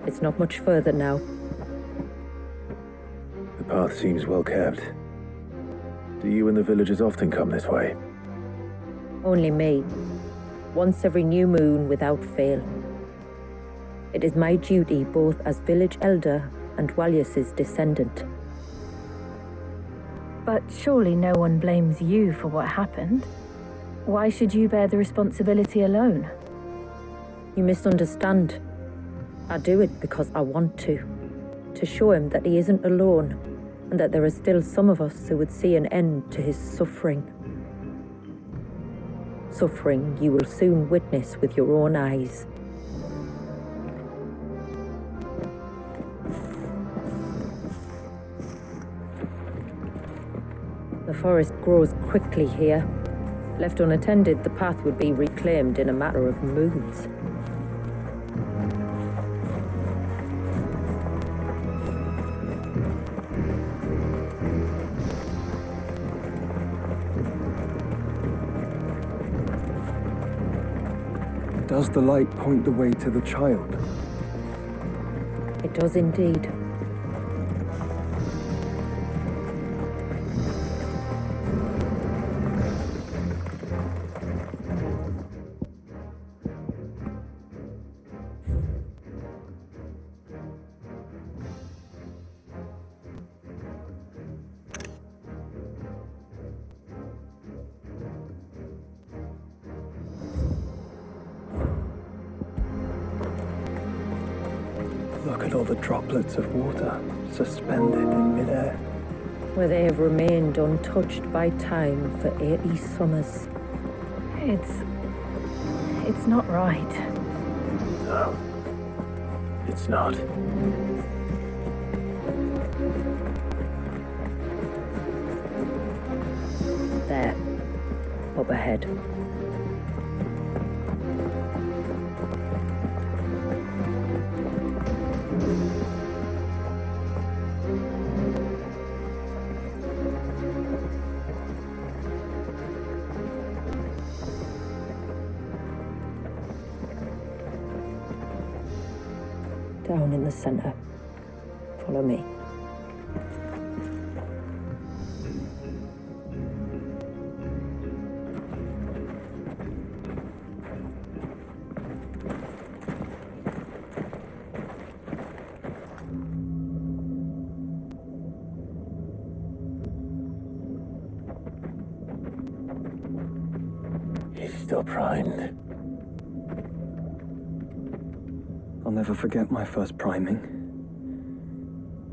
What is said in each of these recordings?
It's not much further now. The path seems well kept. Do you and the villagers often come this way? Only me. Once every new moon without fail. It is my duty both as village elder and Walyus's descendant. But surely no one blames you for what happened. Why should you bear the responsibility alone? You misunderstand. I do it because I want to show him that he isn't alone, and that there are still some of us who would see an end to his suffering. Suffering you will soon witness with your own eyes. The forest grows quickly here. Left unattended, the path would be reclaimed in a matter of moons. Does the light point the way to the child? It does indeed. Look at all the droplets of water suspended in midair. Where they have remained untouched by time for 80 summers. It's not right. No, it's not. There. Up ahead. Down in the center. Follow me. He's still primed. I'll never forget my first priming.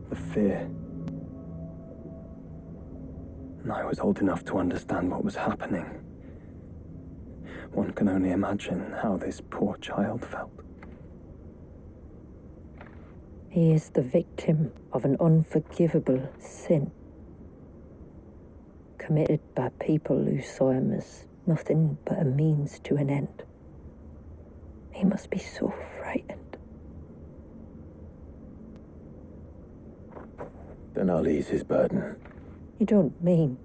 The fear. And I was old enough to understand what was happening. One can only imagine how this poor child felt. He is the victim of an unforgivable sin, committed by people who saw him as nothing but a means to an end. He must be so frightened. Then I'll ease his burden. You don't mean?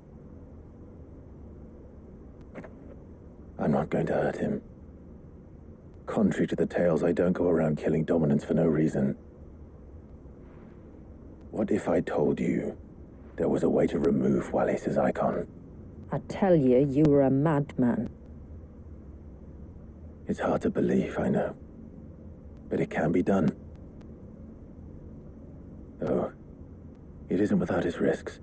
I'm not going to hurt him. Contrary to the tales, I don't go around killing dominants for no reason. What if I told you there was a way to remove Wallace's icon? I tell you, you were a madman. It's hard to believe, I know. But it can be done. Though, it isn't without its risks.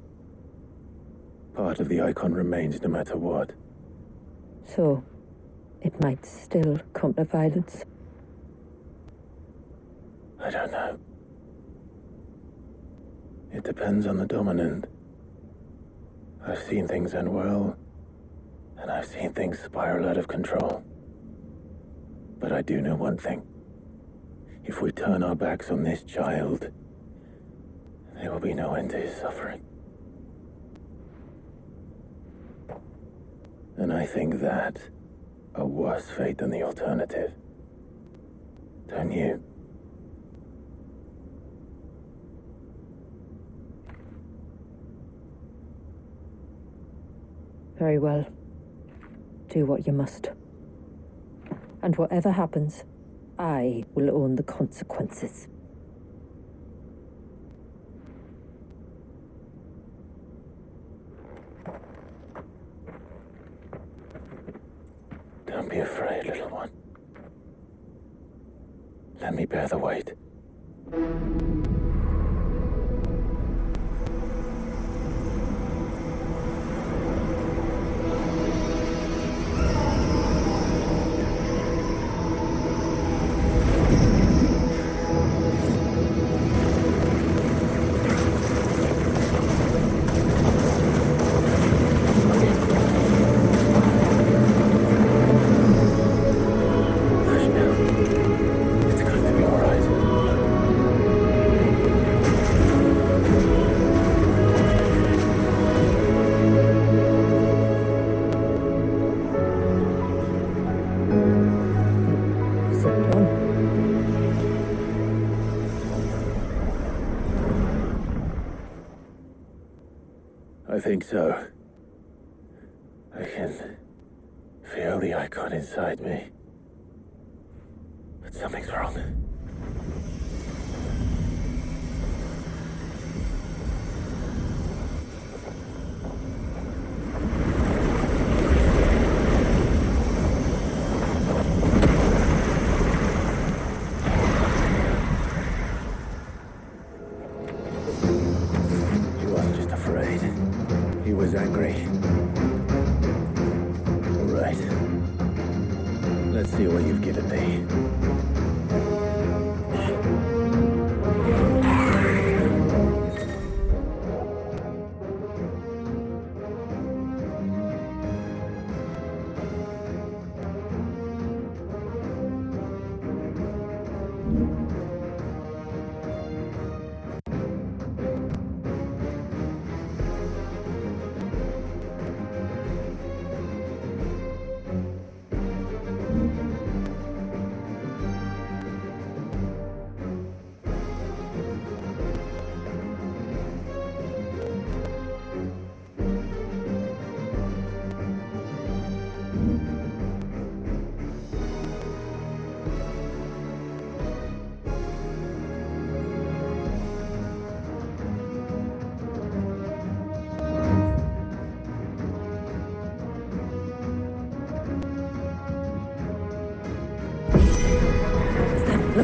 Part of the icon remains no matter what. So, it might still come to violence. I don't know. It depends on the dominant. I've seen things end well, and I've seen things spiral out of control. But I do know one thing. If we turn our backs on this child, there will be no end to his suffering. And I think that a worse fate than the alternative. Don't you? Very well. Do what you must. And whatever happens, I will own the consequences. Don't be afraid, little one. Let me bear the weight. I think so. I can feel the icon inside me. But something's wrong. He wasn't just afraid. He was angry. All right. Let's see what you've given me.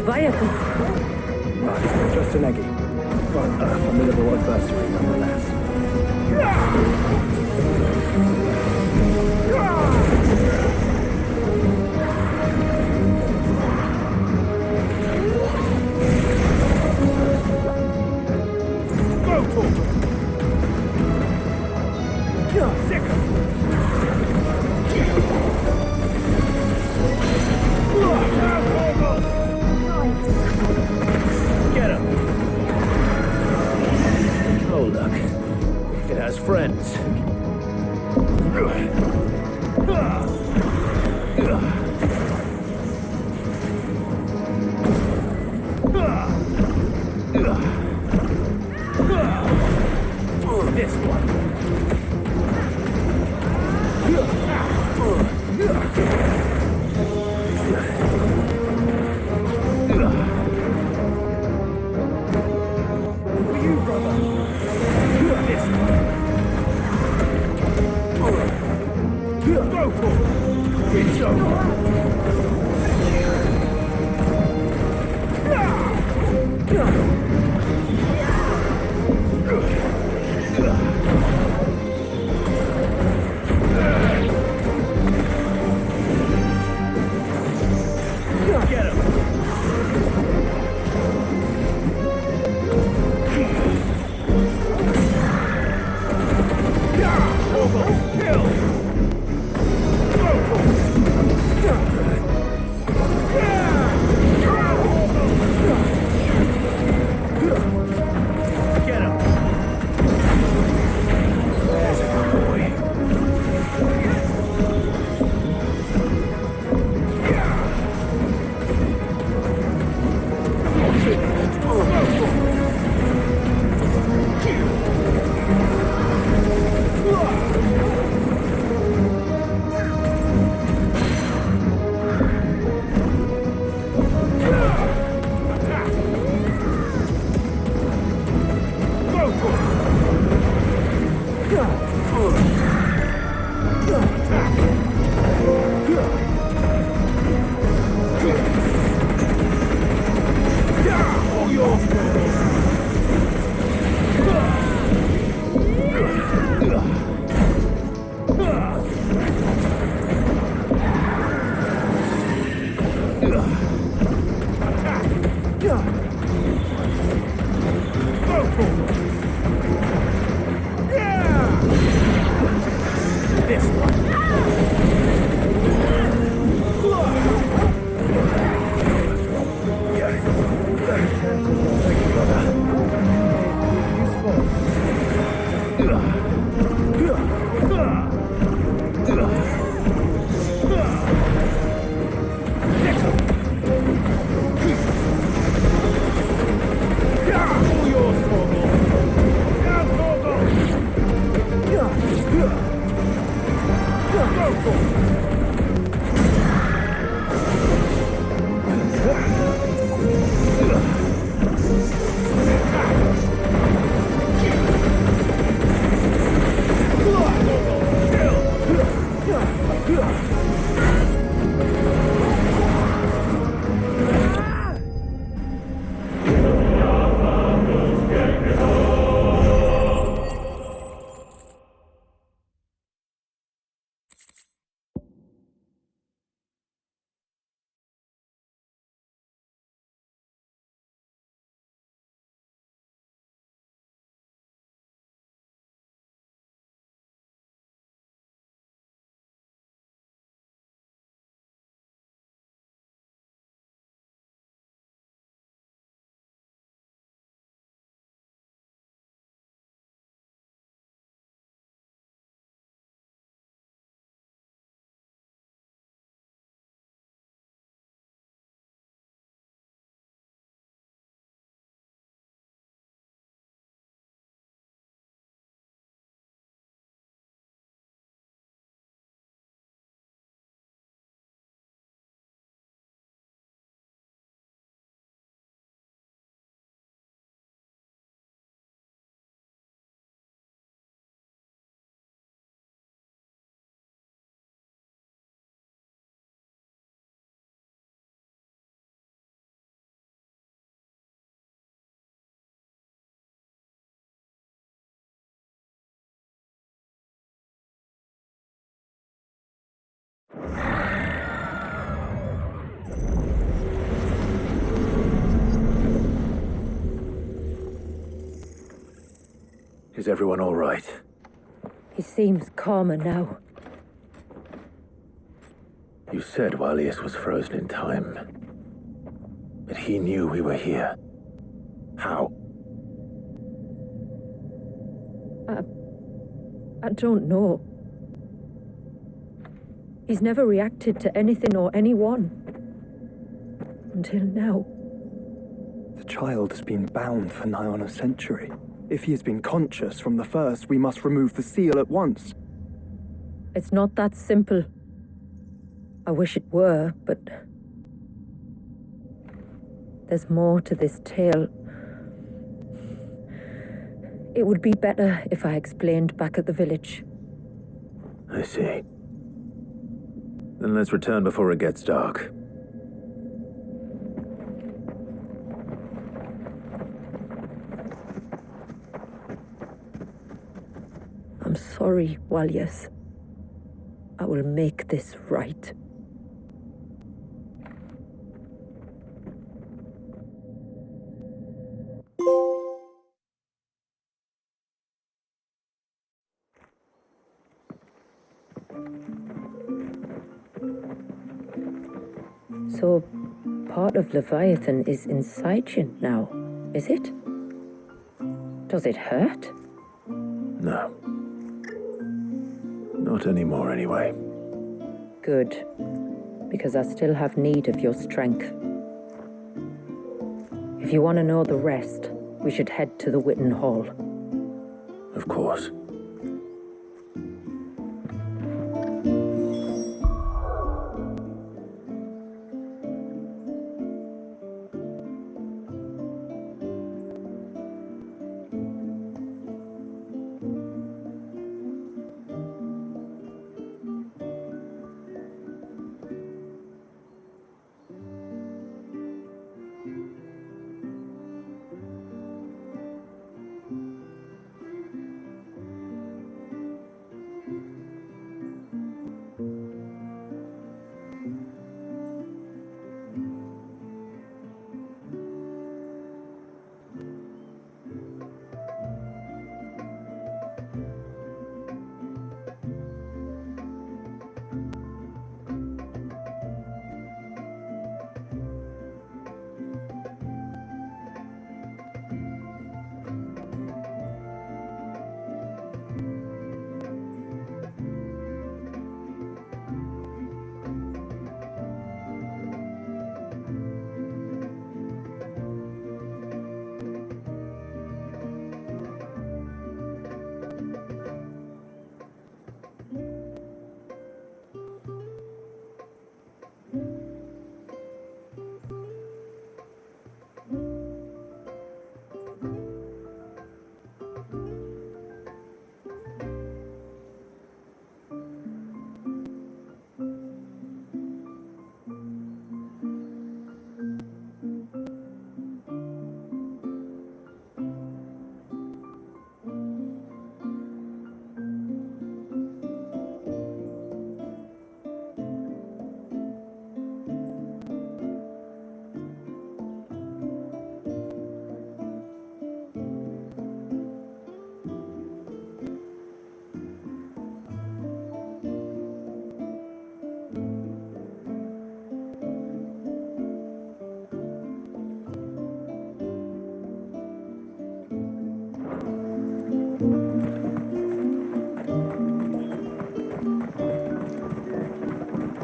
Leviathan. Just an eggy, but a formidable adversary nonetheless. Get him! Oh, look. It has friends. This one. For you, brother. This one. Go for it. It's over. Get him! Kill! Get him! There's a good boy. This one. Is everyone all right? He seems calmer now. You said Walius was frozen in time. But he knew we were here. How? I don't know. He's never reacted to anything or anyone. Until now. The child has been bound for nigh on a century. If he has been conscious from the first, we must remove the seal at once. It's not that simple. I wish it were, but... there's more to this tale. It would be better if I explained back at the village. I see. Then let's return before it gets dark. I'm sorry, Walius. I will make this right. So, part of Leviathan is inside you now, is it? Does it hurt? No. Not anymore, anyway. Good, because I still have need of your strength. If you want to know the rest, we should head to the Witten Hall. Of course.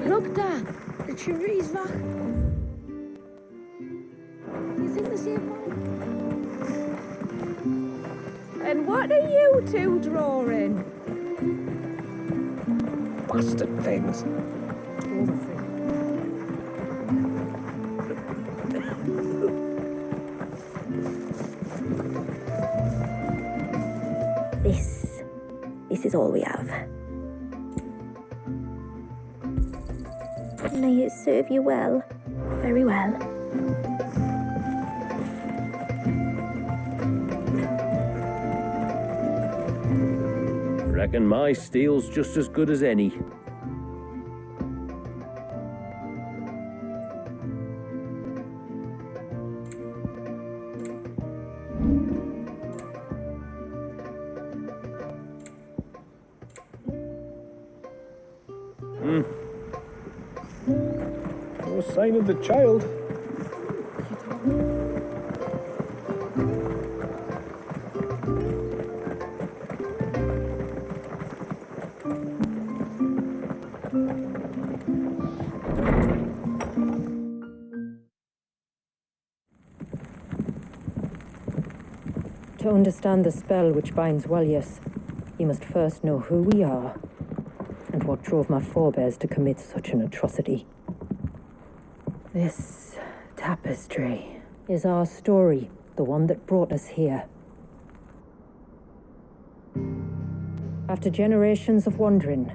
Look daar, de jury is wacht. You think the same one? And what are you two drawing? Bastard things. This is all we have. May it serve you well. Very well. Reckon my steel's just as good as any. No sign of the child. To understand the spell which binds Walyas, you must first know who we are and what drove my forebears to commit such an atrocity. This tapestry is our story, the one that brought us here. After generations of wandering,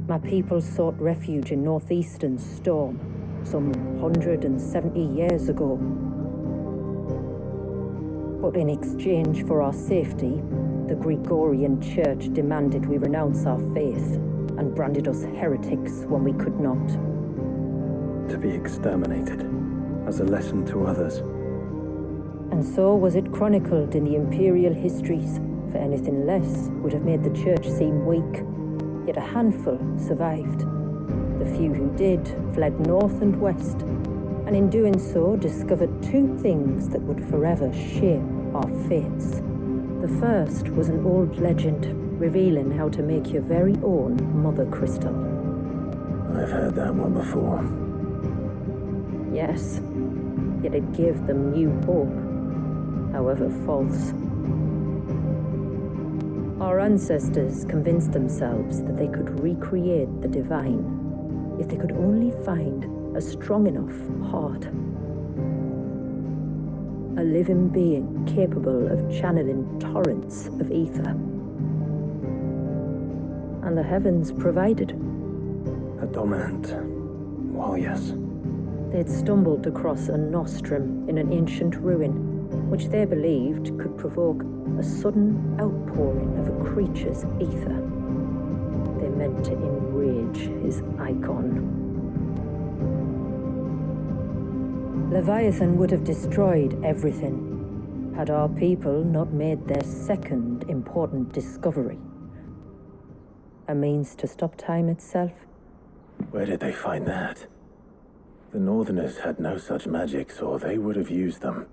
my people sought refuge in northeastern Storm, some 170 years ago. But in exchange for our safety, the Gregorian Church demanded we renounce our faith and branded us heretics when we could not. To be exterminated, as a lesson to others. And so was it chronicled in the imperial histories, for anything less would have made the Church seem weak. Yet a handful survived. The few who did fled north and west, and in doing so discovered two things that would forever shape our fates. The first was an old legend revealing how to make your very own mother crystal. I've heard that one before. Yes, yet it gave them new hope, however false. Our ancestors convinced themselves that they could recreate the divine if they could only find a strong enough heart. A living being capable of channeling torrents of ether. And the heavens provided. A dominant. Well, yes. They'd stumbled across a nostrum in an ancient ruin, which they believed could provoke a sudden outpouring of a creature's ether. They meant to enrage his icon. Leviathan would have destroyed everything, had our people not made their second important discovery. A means to stop time itself. Where did they find that? The Northerners had no such magics, or they would have used them.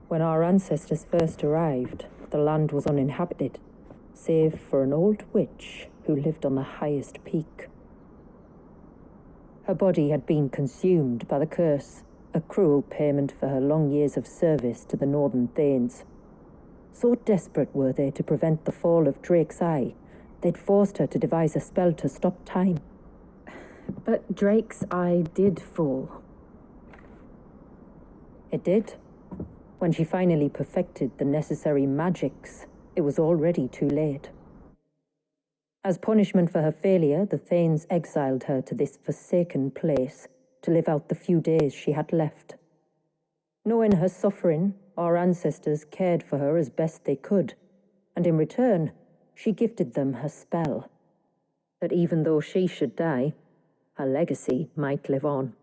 When our ancestors first arrived, the land was uninhabited, save for an old witch who lived on the highest peak. Her body had been consumed by the curse, a cruel payment for her long years of service to the Northern Thanes. So desperate were they to prevent the fall of Drake's Eye, they'd forced her to devise a spell to stop time. But Drake's Eye did fall. It did. When she finally perfected the necessary magics, it was already too late. As punishment for her failure, the Thanes exiled her to this forsaken place to live out the few days she had left. Knowing her suffering, our ancestors cared for her as best they could, and in return, she gifted them her spell. That even though she should die, her legacy might live on.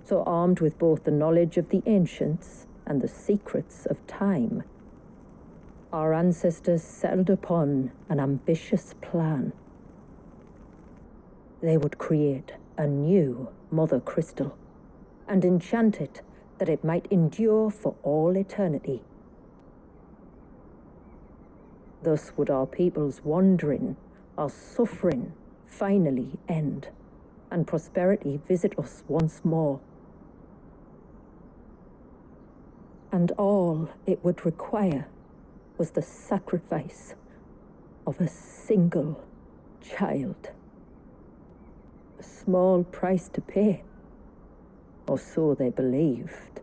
So armed with both the knowledge of the ancients and the secrets of time, our ancestors settled upon an ambitious plan. They would create a new mother crystal and enchant it that it might endure for all eternity. Thus would our people's wandering, our suffering, finally end, and prosperity visit us once more. And all it would require was the sacrifice of a single child. A small price to pay, or so they believed.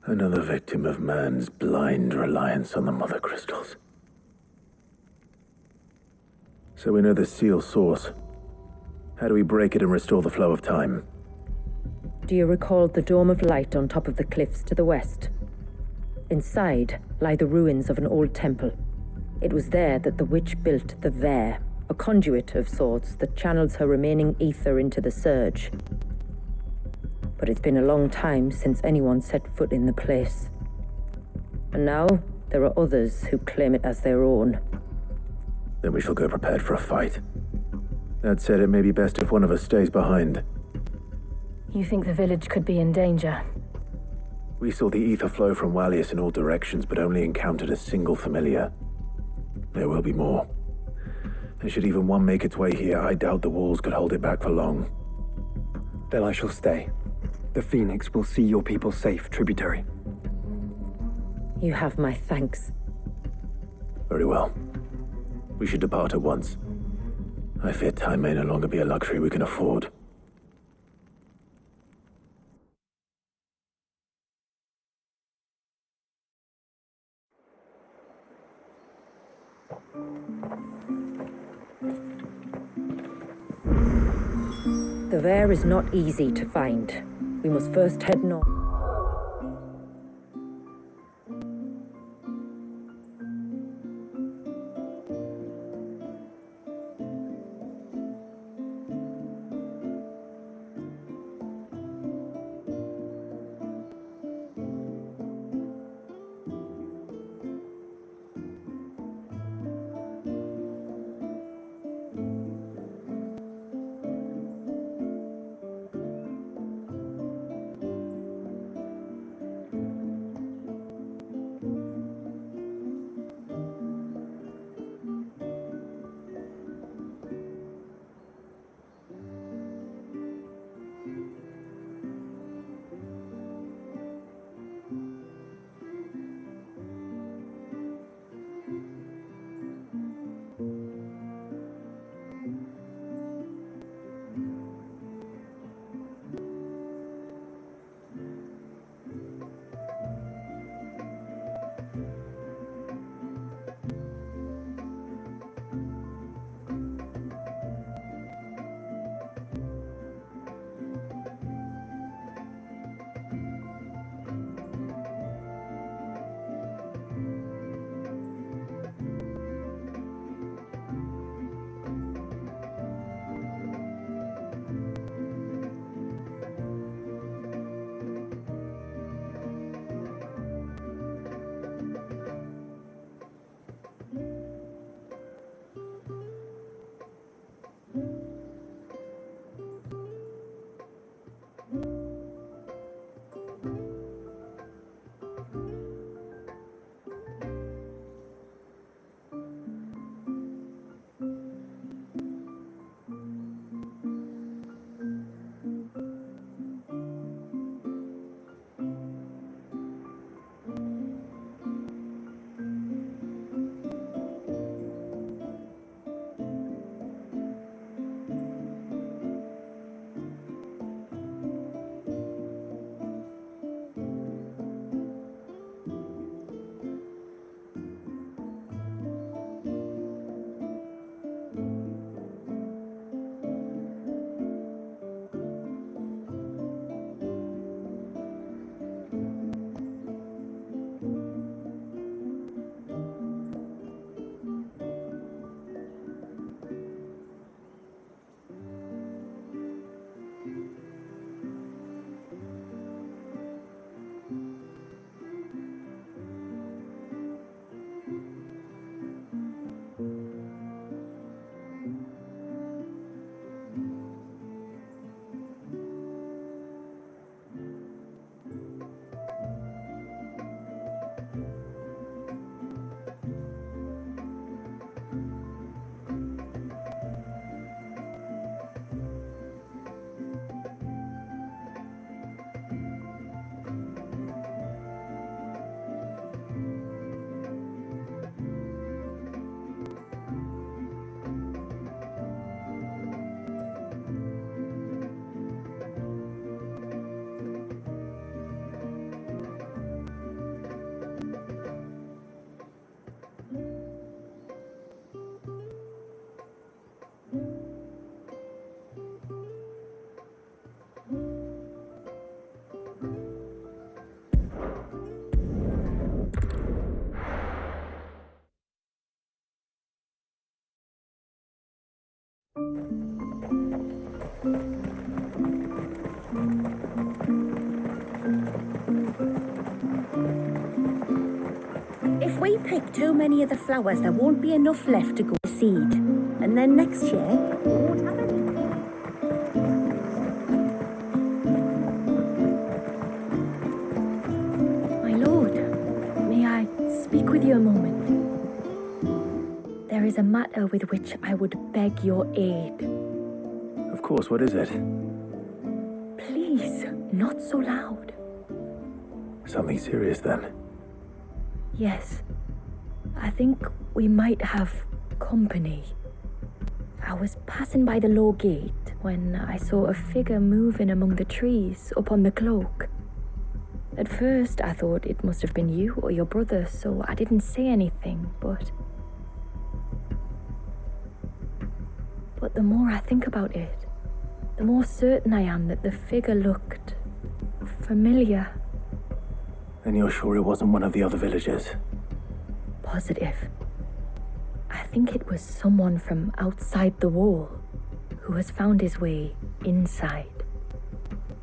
Another victim of man's blind reliance on the mother crystals. So we know the seal source. How do we break it and restore the flow of time? Do you recall the dome of light on top of the cliffs to the west? Inside lie the ruins of an old temple. It was there that the witch built the Vare, a conduit of sorts that channels her remaining ether into the surge. But it's been a long time since anyone set foot in the place. And now, There are others who claim it as their own. Then we shall go prepared for a fight. That said, it may be best if one of us stays behind. You think the village could be in danger? We saw the ether flow from Wallius in all directions, but only encountered a single familiar. There will be more. And should even one make its way here, I doubt the walls could hold it back for long. Then I shall stay. The Phoenix will see your people safe, tributary. You have my thanks. Very well. We should depart at once. I fear time may no longer be a luxury we can afford. The Vare is not easy to find. We must first head north. we pick too many of the flowers, there won't be enough left to go to seed. And then next year, we won't have any. My lord, may I speak with you a moment? There is a matter with which I would beg your aid. Of course, what is it? Please, not so loud. Something serious then? Yes, I think we might have company. I was passing by the low gate when I saw a figure moving among the trees up on the cloak. At first, I thought it must have been you or your brother, so I didn't say anything, but the more I think about it, the more certain I am that the figure looked familiar. And you're sure it wasn't one of the other villagers? Positive. I think it was someone from outside the wall who has found his way inside.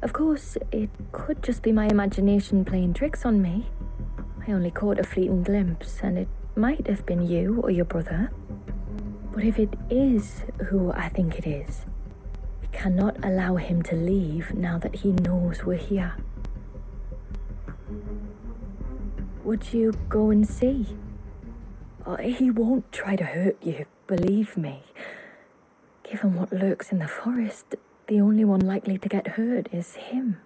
Of course, it could just be my imagination playing tricks on me. I only caught a fleeting glimpse, and it might have been you or your brother. But if it is who I think it is, we cannot allow him to leave now that he knows we're here. Would you go and see? He won't try to hurt you, believe me. Given what lurks in the forest, the only one likely to get hurt is him.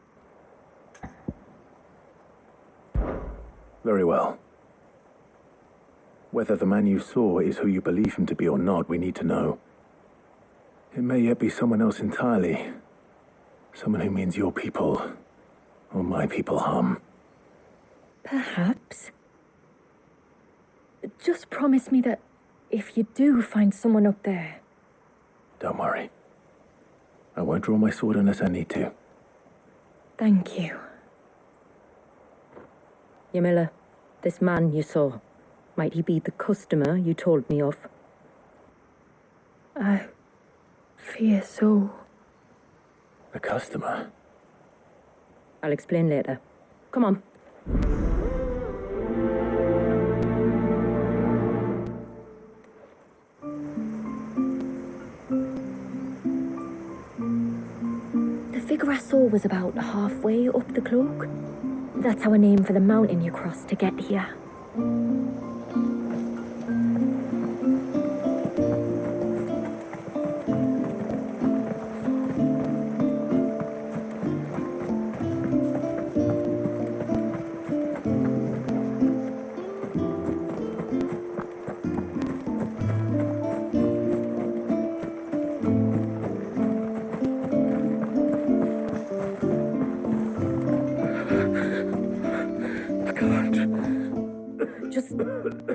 Very well. Whether the man you saw is who you believe him to be or not, we need to know. It may yet be someone else entirely. Someone who means your people, or my people, harm. Perhaps. Just promise me that if you do find someone up there... Don't worry. I won't draw my sword unless I need to. Thank you. Yamila, this man you saw, might he be the customer you told me of? I fear so. The customer? I'll explain later. Come on. The figure I saw was about halfway up the cloak. That's our name for the mountain you crossed to get here.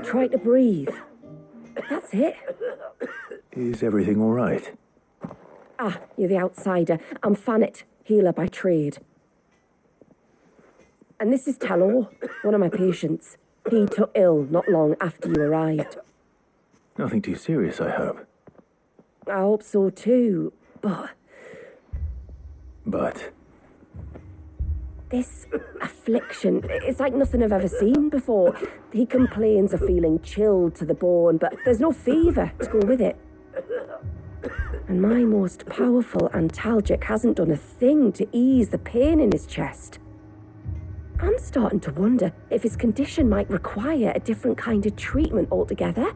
Try to breathe. That's it. Is everything all right? Ah, you're the outsider. I'm Fannet, healer by trade. And this is Talor, one of my patients. He took ill not long after you arrived. Nothing too serious, I hope. I hope so too, but... But? This affliction, it's like nothing I've ever seen before. He complains of feeling chilled to the bone, but there's no fever to go with it. And my most powerful antalgic hasn't done a thing to ease the pain in his chest. I'm starting to wonder if his condition might require a different kind of treatment altogether.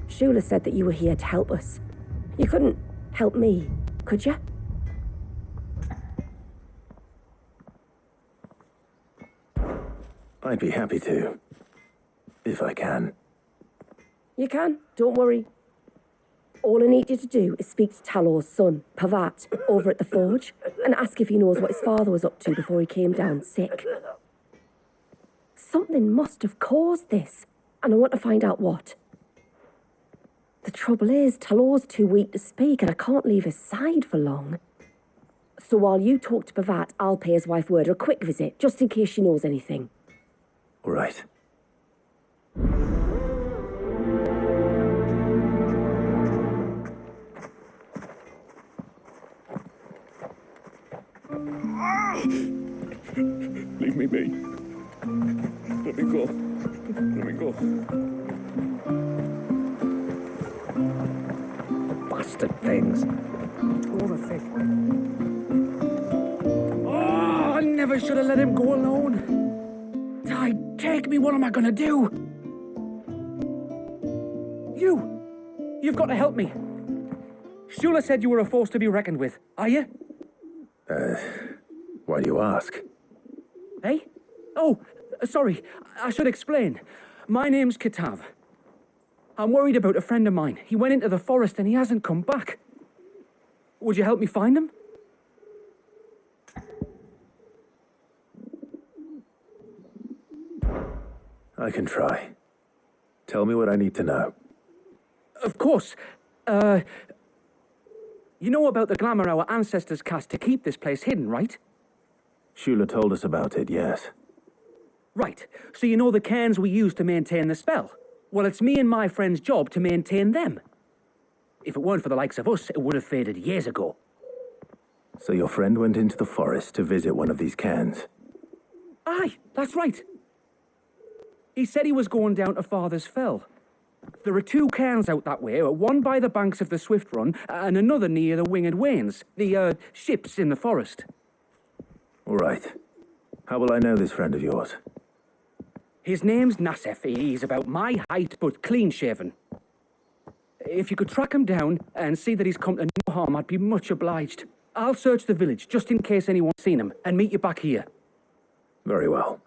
Shula said that you were here to help us. You couldn't help me, could you? I'd be happy to. If I can. You can, don't worry. All I need you to do is speak to Talor's son, Pavat, over at the forge, and ask if he knows what his father was up to before he came down sick. Something must have caused this, and I want to find out what. The trouble is, Talor's too weak to speak, and I can't leave his side for long. So while you talk to Pavat, I'll pay his wife word a quick visit, just in case she knows anything. All right. Leave me be. me go. Let me go. Bastard things. Horrific. Oh, I never should have let him go alone. Take me, what am I gonna do? You've got to help me. Shula said you were a force to be reckoned with. Are you? Why do you ask? Hey? Oh, sorry. I should explain. My name's Kitav. I'm worried about a friend of mine. He went into the forest and he hasn't come back. Would you help me find him? I can try. Tell me what I need to know. Of course. You know about the glamour our ancestors cast to keep this place hidden, right? Shula told us about it, yes. Right. So you know the cairns we use to maintain the spell? Well, it's me and my friend's job to maintain them. If it weren't for the likes of us, it would have faded years ago. So your friend went into the forest to visit one of these cairns? Aye, that's right. He said he was going down to Father's Fell. There are 2 cairns out that way, one by the banks of the Swift Run, and another near the Winged Wains, the ships in the forest. All right. How will I know this friend of yours? His name's Nassef. He's about my height, but clean-shaven. If you could track him down and see that he's come to no harm, I'd be much obliged. I'll search the village, just in case anyone's seen him, and meet you back here. Very well.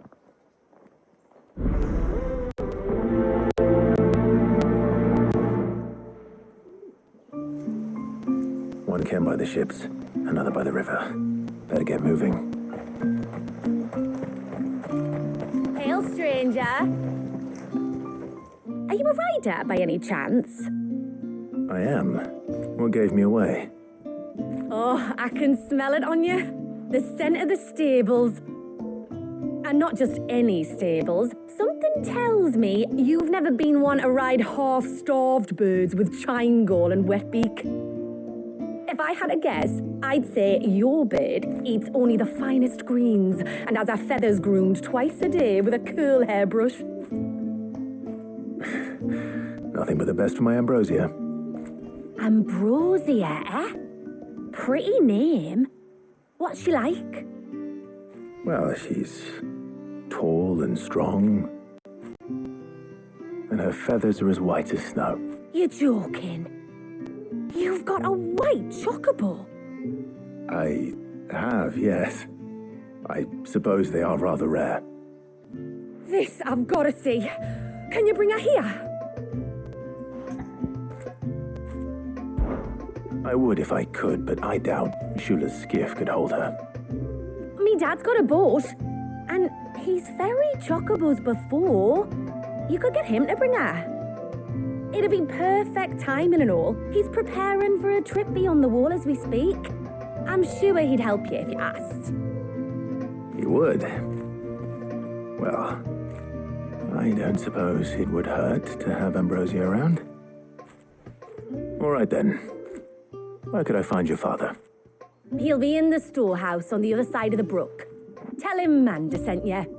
One cairn by the ships, another by the river. Better get moving. Hail, stranger. Are you a rider by any chance? I am. What gave me away? Oh, I can smell it on you. The scent of the stables. And not just any stables. Something tells me you've never been one to ride half-starved birds with chine-gall and wet beak. If I had a guess, I'd say your bird eats only the finest greens and has her feathers groomed twice a day with a curl hairbrush. Nothing but the best for my ambrosia. Ambrosia, eh? Pretty name. What's she like? Well, she's tall and strong. And her feathers are as white as snow. You're joking. You've got a white chocobo. I have, yes. I suppose they are rather rare. This I've got to see. Can you bring her here? I would if I could, but I doubt Shula's skiff could hold her. Me dad's got a boat, and he's ferried chocobos before. You could get him to bring her. It'd be perfect timing and all. He's preparing for a trip beyond the wall as we speak. I'm sure he'd help you if you asked. He would. Well, I don't suppose it would hurt to have Ambrosia around. All right then. Where could I find your father? He'll be in the storehouse on the other side of the brook. Tell him Manda sent you.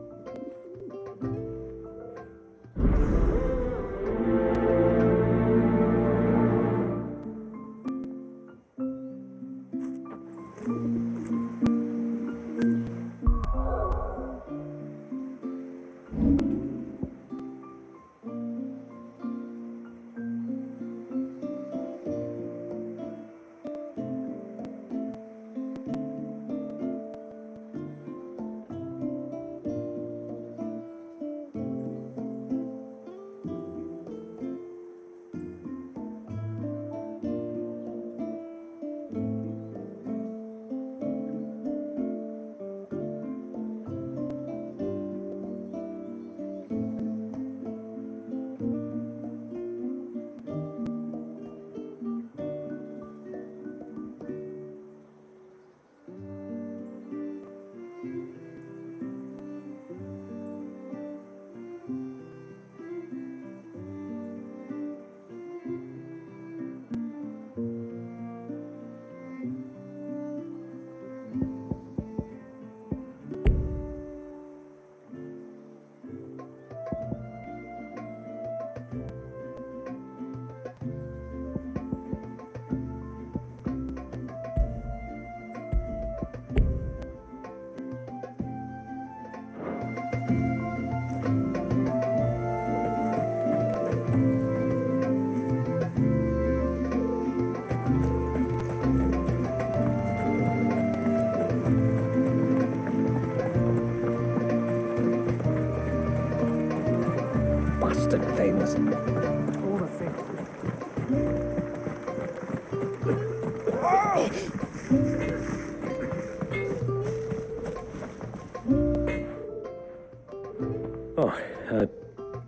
bastard things.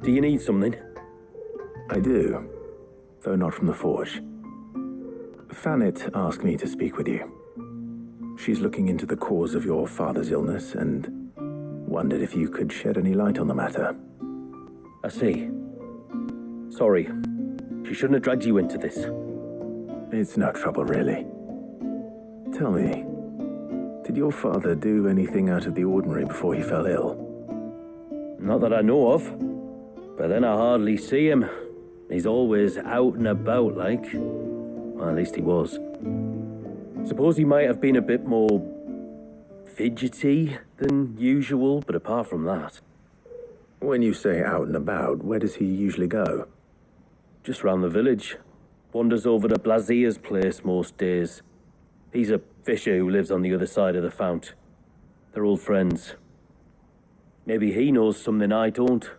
Do you need something? I do, though not from the Forge. Fanit asked me to speak with you. She's looking into the cause of your father's illness and wondered if you could shed any light on the matter. I see. Sorry. She shouldn't have dragged you into this. It's no trouble, really. Tell me, did your father do anything out of the ordinary before he fell ill? Not that I know of. But then I hardly see him. He's always out and about, like. Well, at least he was. Suppose he might have been a bit more fidgety than usual, but apart from that. When you say out and about, where does he usually go? Just round the village. Wanders over to Blazier's place most days. He's a fisher who lives on the other side of the fount. They're old friends. Maybe he knows something I don't.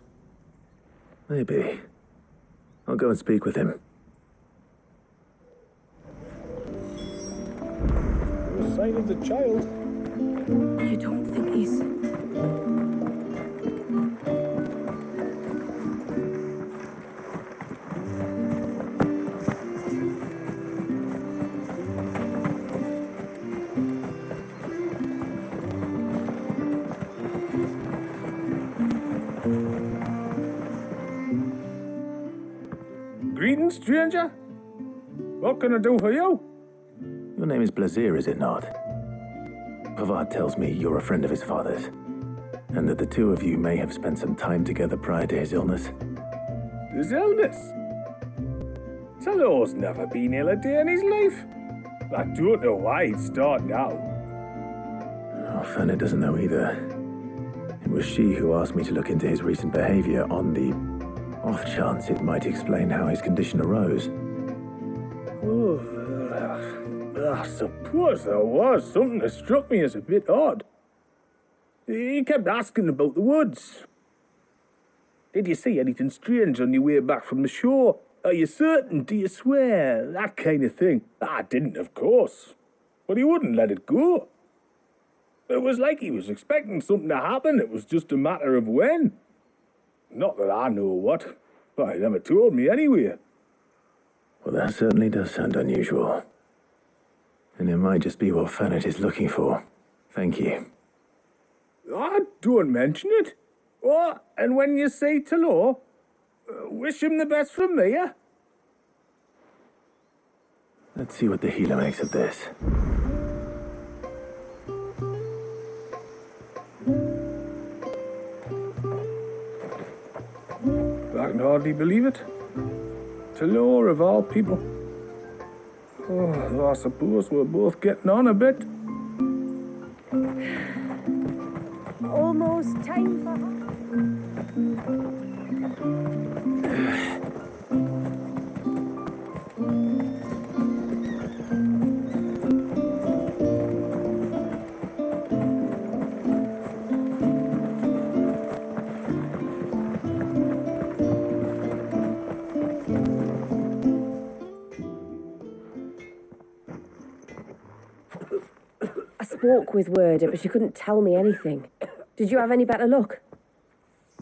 Maybe. I'll go and speak with him. No sign of the child. You don't think he's... Greetings, stranger. What can I do for you? Your name is Blazier, is it not? Pavad tells me you're a friend of his father's, and that the two of you may have spent some time together prior to his illness. His illness? Talor's never been ill a day in his life. I don't know why he'd start now. Oh, Fanny doesn't know either. It was she who asked me to look into his recent behavior on the off chance it might explain how his condition arose. Oh, I suppose there was something that struck me as a bit odd. He kept asking about the woods. Did you see anything strange on your way back from the shore? Are you certain? Do you swear? That kind of thing. I didn't, of course. But he wouldn't let it go. It was like he was expecting something to happen. It was just a matter of when. Not that I know what. But he never told me anyway. Well, that certainly does sound unusual. And it might just be what Fanit is looking for. Thank you. Don't mention it. Oh, and when you say Talor, wish him the best from me, yeah? Let's see what the healer makes of this. I can hardly believe it. Talor of all people. Oh, I suppose we're both getting on a bit. Almost time for... Spoke with Werder, but she couldn't tell me anything. Did you have any better luck?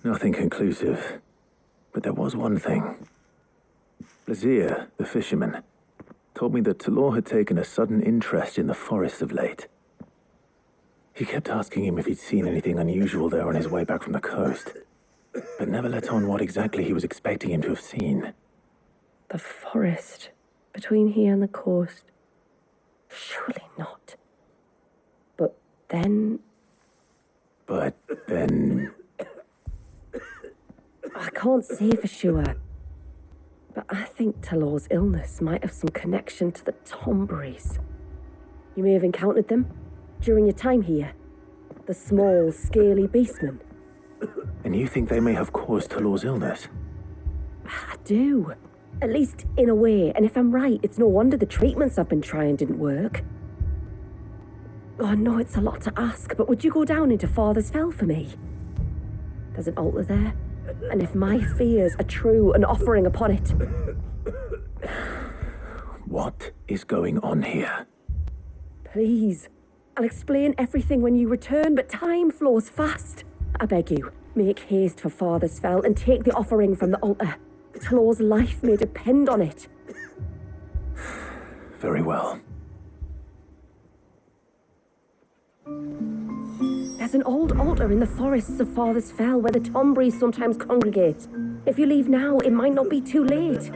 Nothing conclusive. But there was one thing. Blazier, the fisherman, told me that Talor had taken a sudden interest in the forest of late. He kept asking him if he'd seen anything unusual there on his way back from the coast, but never let on what exactly he was expecting him to have seen. The forest between here and the coast? Surely not. But then... I can't say for sure. But I think Talor's illness might have some connection to the Tomberries. You may have encountered them during your time here. The small, scaly beastmen. And you think they may have caused Talor's illness? I do. At least in a way. And if I'm right, it's no wonder the treatments I've been trying didn't work. Oh, I know it's a lot to ask, but would you go down into Father's Fell for me? There's an altar there, And if my fears are true, an offering upon it. What is going on here? Please, I'll explain everything when you return, but time flows fast. I beg you, make haste for Father's Fell and take the offering from the altar. Tlor's life may depend on it. Very well. There's an old altar in the forests of Father's Fell where the Tombries sometimes congregate. If you leave now, it might not be too late.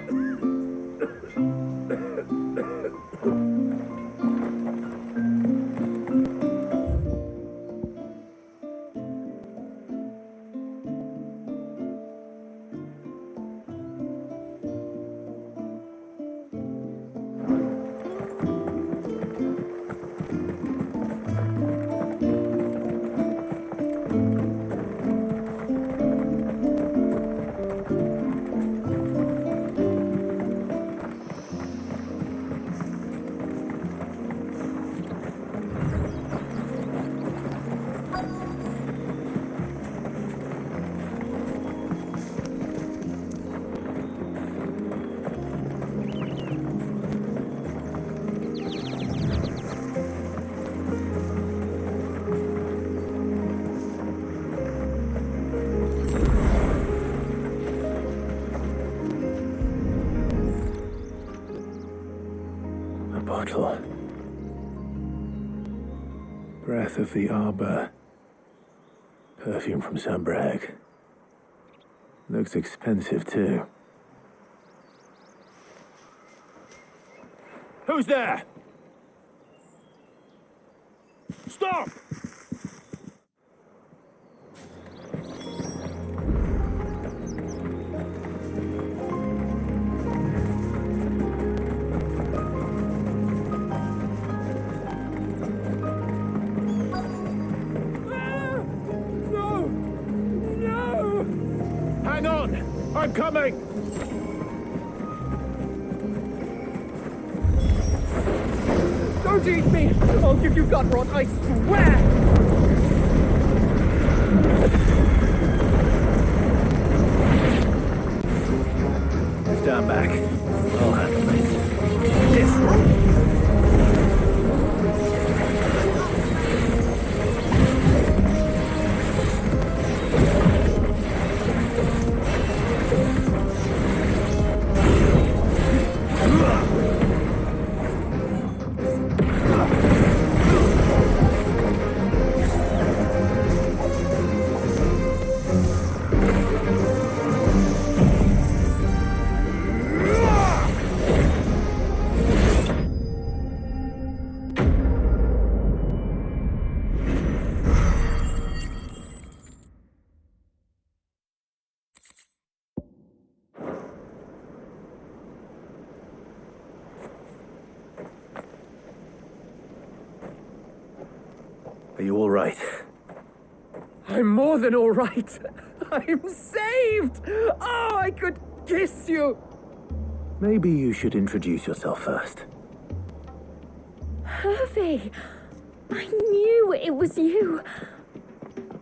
Bottle. Breath of the arbor. Perfume from Sambrag. Looks expensive too. Who's there? Stop! Hang on! I'm coming! Don't eat me! I'll give you gut rot, I swear! Stand back. I'll handle this. This. Are you all right? I'm more than all right. I'm saved! Oh, I could kiss you! Maybe you should introduce yourself first. Hervey! I knew it was you.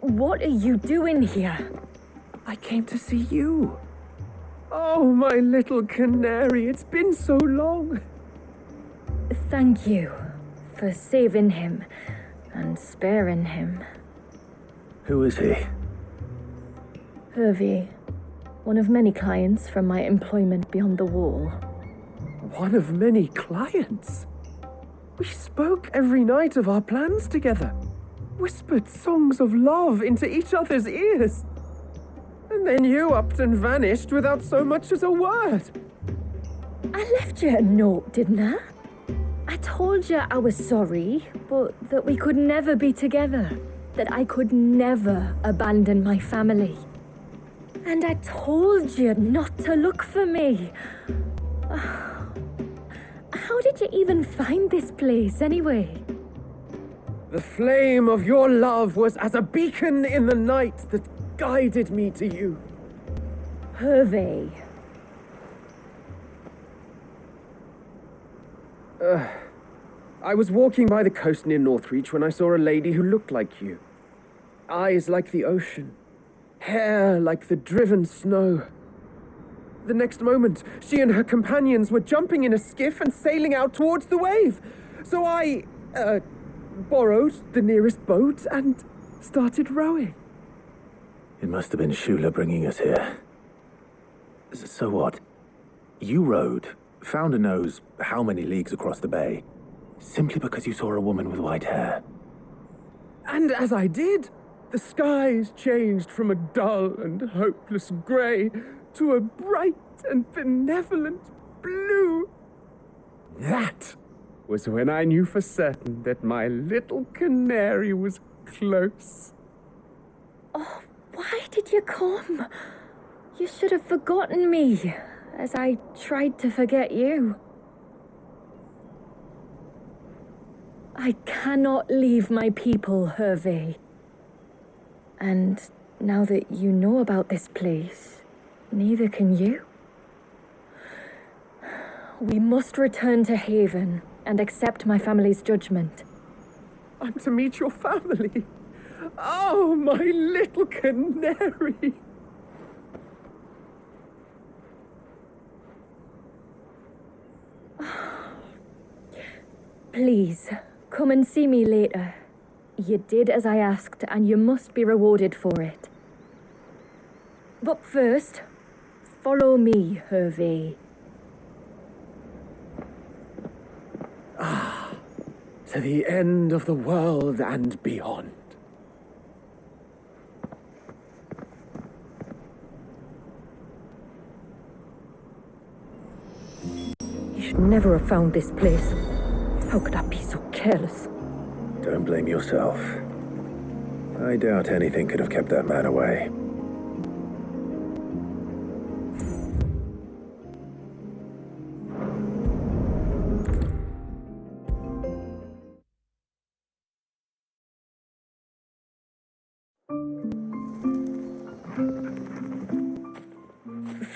What are you doing here? I came to see you. Oh, my little canary, it's been so long. Thank you for saving him and sparing him. Who is he? Hervey, one of many clients from my employment beyond the wall. One of many clients? We spoke every night of our plans together, whispered songs of love into each other's ears. And then you upped and vanished without so much as a word. I left you a note, didn't I? I told you I was sorry, but that we could never be together. That I could never abandon my family. And I told you not to look for me. How did you even find this place, anyway? The flame of your love was as a beacon in the night that guided me to you. Hervey. I was walking by the coast near Northreach when I saw a lady who looked like you. Eyes like the ocean. hair like the driven snow. The next moment, she and her companions were jumping in a skiff and sailing out towards the wave. So I, borrowed the nearest boat and started rowing. It must have been Shula bringing us here. So what? You rowed, found a nose how many leagues across the bay, simply because you saw a woman with white hair. And as I did, the skies changed from a dull and hopeless grey to a bright and benevolent blue. That was when I knew for certain that my little canary was close. Oh, why did you come? You should have forgotten me, as I tried to forget you. I cannot leave my people, Hervé. And now that you know about this place, neither can you. We must return to Haven and accept my family's judgment. I'm to meet your family. Oh, my little canary. Please, come and see me later. You did as I asked, and you must be rewarded for it. But first, follow me, Hervé. To the end of the world and beyond. You should never have found this place. How could I be so careless? Don't blame yourself. I doubt anything could have kept that man away.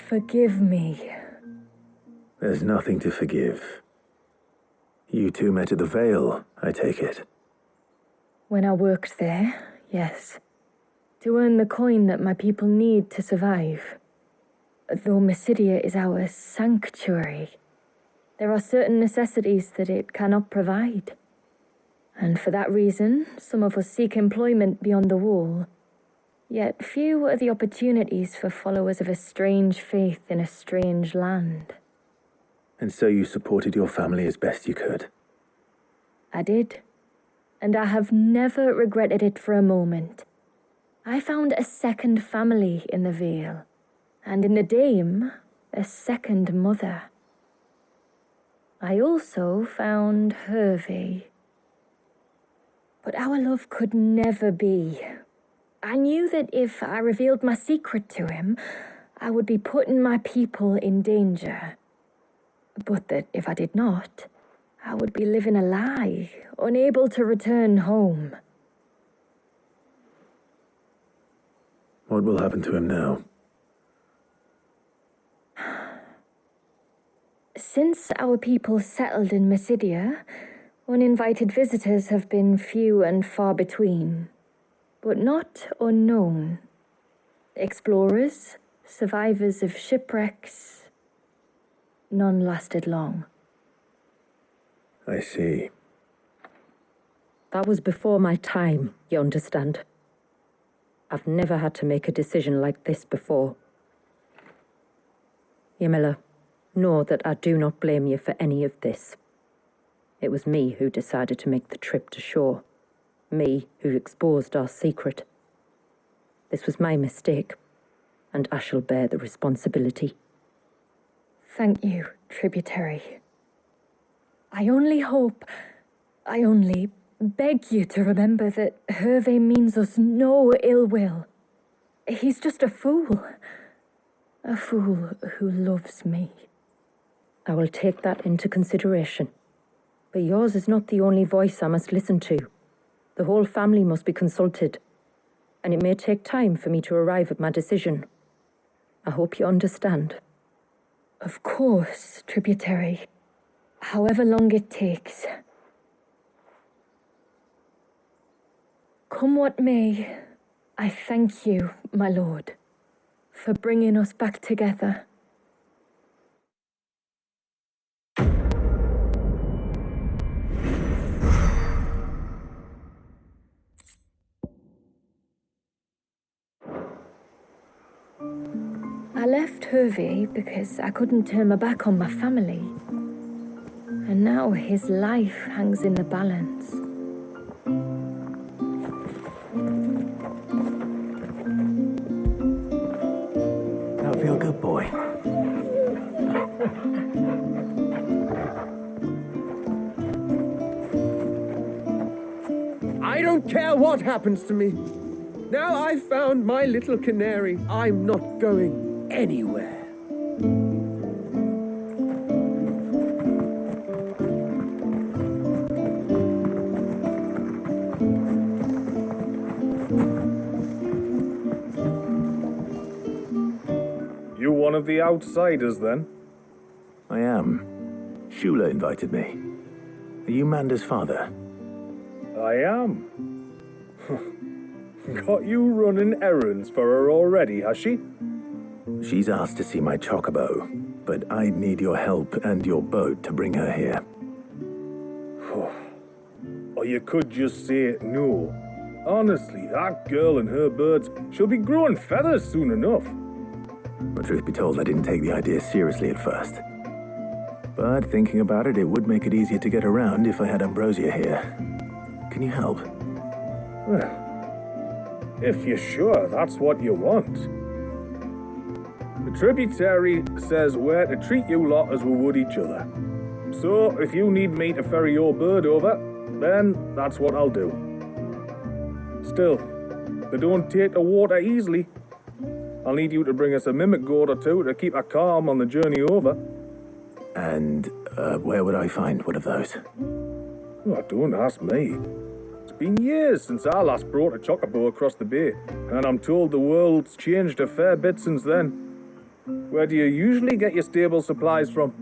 Forgive me. There's nothing to forgive. You two met at the Vale, I take it. When I worked there, yes. To earn the coin that my people need to survive. Though Mysidia is our sanctuary, there are certain necessities that it cannot provide. And for that reason, some of us seek employment beyond the wall. Yet few are the opportunities for followers of a strange faith in a strange land. And so you supported your family as best you could? I did. And I have never regretted it for a moment. I found a second family in the Vale, and in the Dame, a second mother. I also found Hervé. But our love could never be. I knew that if I revealed my secret to him, I would be putting my people in danger. But that if I did not, I would be living a lie, unable to return home. What will happen to him now? Since our people settled in Mysidia, uninvited visitors have been few and far between. But not unknown. Explorers, survivors of shipwrecks, none lasted long. I see. That was before my time, you understand. I've never had to make a decision like this before. Yamila, know that I do not blame you for any of this. It was me who decided to make the trip to shore. Me who exposed our secret. This was my mistake, and I shall bear the responsibility. Thank you, tributary. I only beg you to remember that Hervé means us no ill will. He's just a fool who loves me. I will take that into consideration. But yours is not the only voice I must listen to. The whole family must be consulted, and it may take time for me to arrive at my decision. I hope you understand. Of course, tributary. However long it takes. Come what may, I thank you, my lord, for bringing us back together. I left Hervey because I couldn't turn my back on my family. And now his life hangs in the balance. That'll feel good, boy. I don't care what happens to me. Now I've found my little canary, I'm not going anywhere. You one of the outsiders, then? I am. Shula invited me. Are you Manda's father? I am. Got you running errands for her already, has she? She's asked to see my chocobo, but I'd need your help and your boat to bring her here. Or you could just say no. Honestly, that girl and her birds, she'll be growing feathers soon enough. Well, truth be told, I didn't take the idea seriously at first. But thinking about it, it would make it easier to get around if I had Ambrosia here. Can you help? Well, if you're sure that's what you want. The tributary says we're to treat you lot as we would each other. So, if you need me to ferry your bird over, then that's what I'll do. Still, they don't take the water easily. I'll need you to bring us a mimic gourd or two to keep her calm on the journey over. And where would I find one of those? Oh, don't ask me. It's been years since I last brought a chocobo across the bay, and I'm told the world's changed a fair bit since then. Where do you usually get your stable supplies from?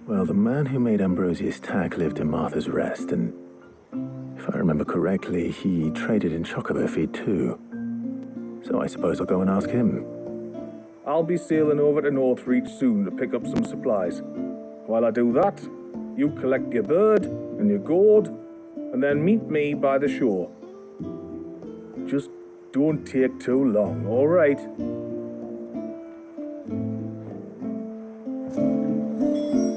Well, the man who made Ambrosia's tack lived in Martha's Rest, and if I remember correctly, he traded in chocobo feed too. So I suppose I'll go and ask him. I'll be sailing over to Northreach soon to pick up some supplies. While I do that, you collect your bird and your gourd, and then meet me by the shore. Just don't take too long, all right?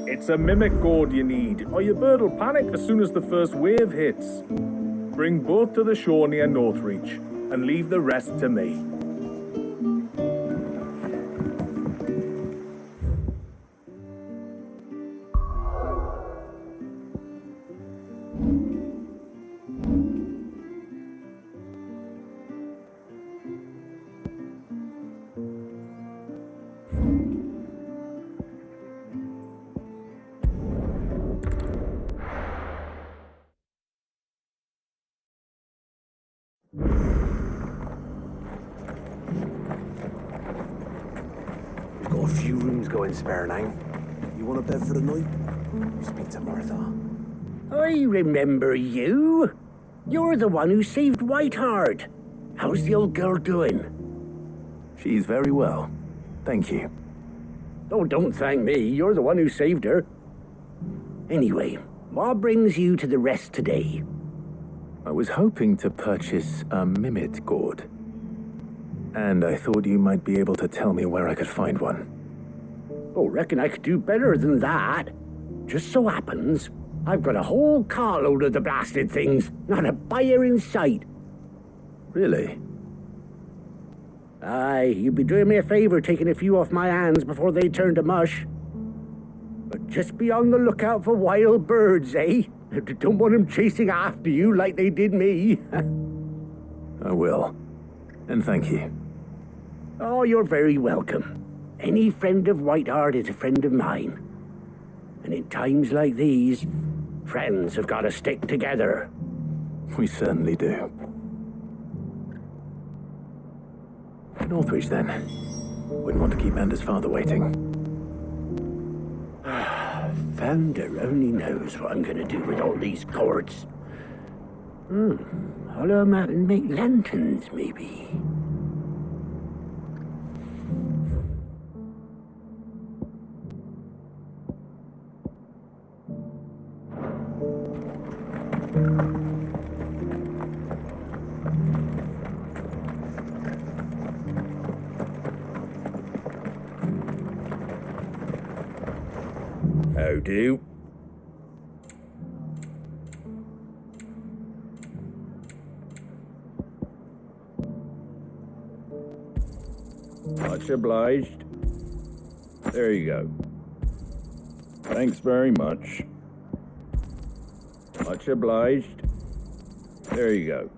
It's a mimic gourd you need, or your bird will panic as soon as the first wave hits. Bring both to the shore near Northreach, and leave the rest to me. Got a few rooms going spare now. You want a bed for the night? You speak to Martha. I remember you. You're the one who saved Whiteheart. How's the old girl doing? She's very well. Thank you. Oh, don't thank me. You're the one who saved her. Anyway, what brings you to the rest today? I was hoping to purchase a mimic gourd. And I thought you might be able to tell me where I could find one. Oh, reckon I could do better than that. Just so happens, I've got a whole carload of the blasted things, not a buyer in sight. Really? Aye, you'd be doing me a favour taking a few off my hands before they turn to mush. But just be on the lookout for wild birds, eh? Don't want them chasing after you like they did me. I will. And thank you. Oh, you're very welcome. Any friend of Whiteheart is a friend of mine. And in times like these, friends have got to stick together. We certainly do. Northreach, then. Wouldn't want to keep Manda's father waiting. Founder only knows what I'm going to do with all these gourds. Hollow them out and make lanterns, maybe. How do? Much obliged. There you go. Thanks very much. Much obliged. There you go.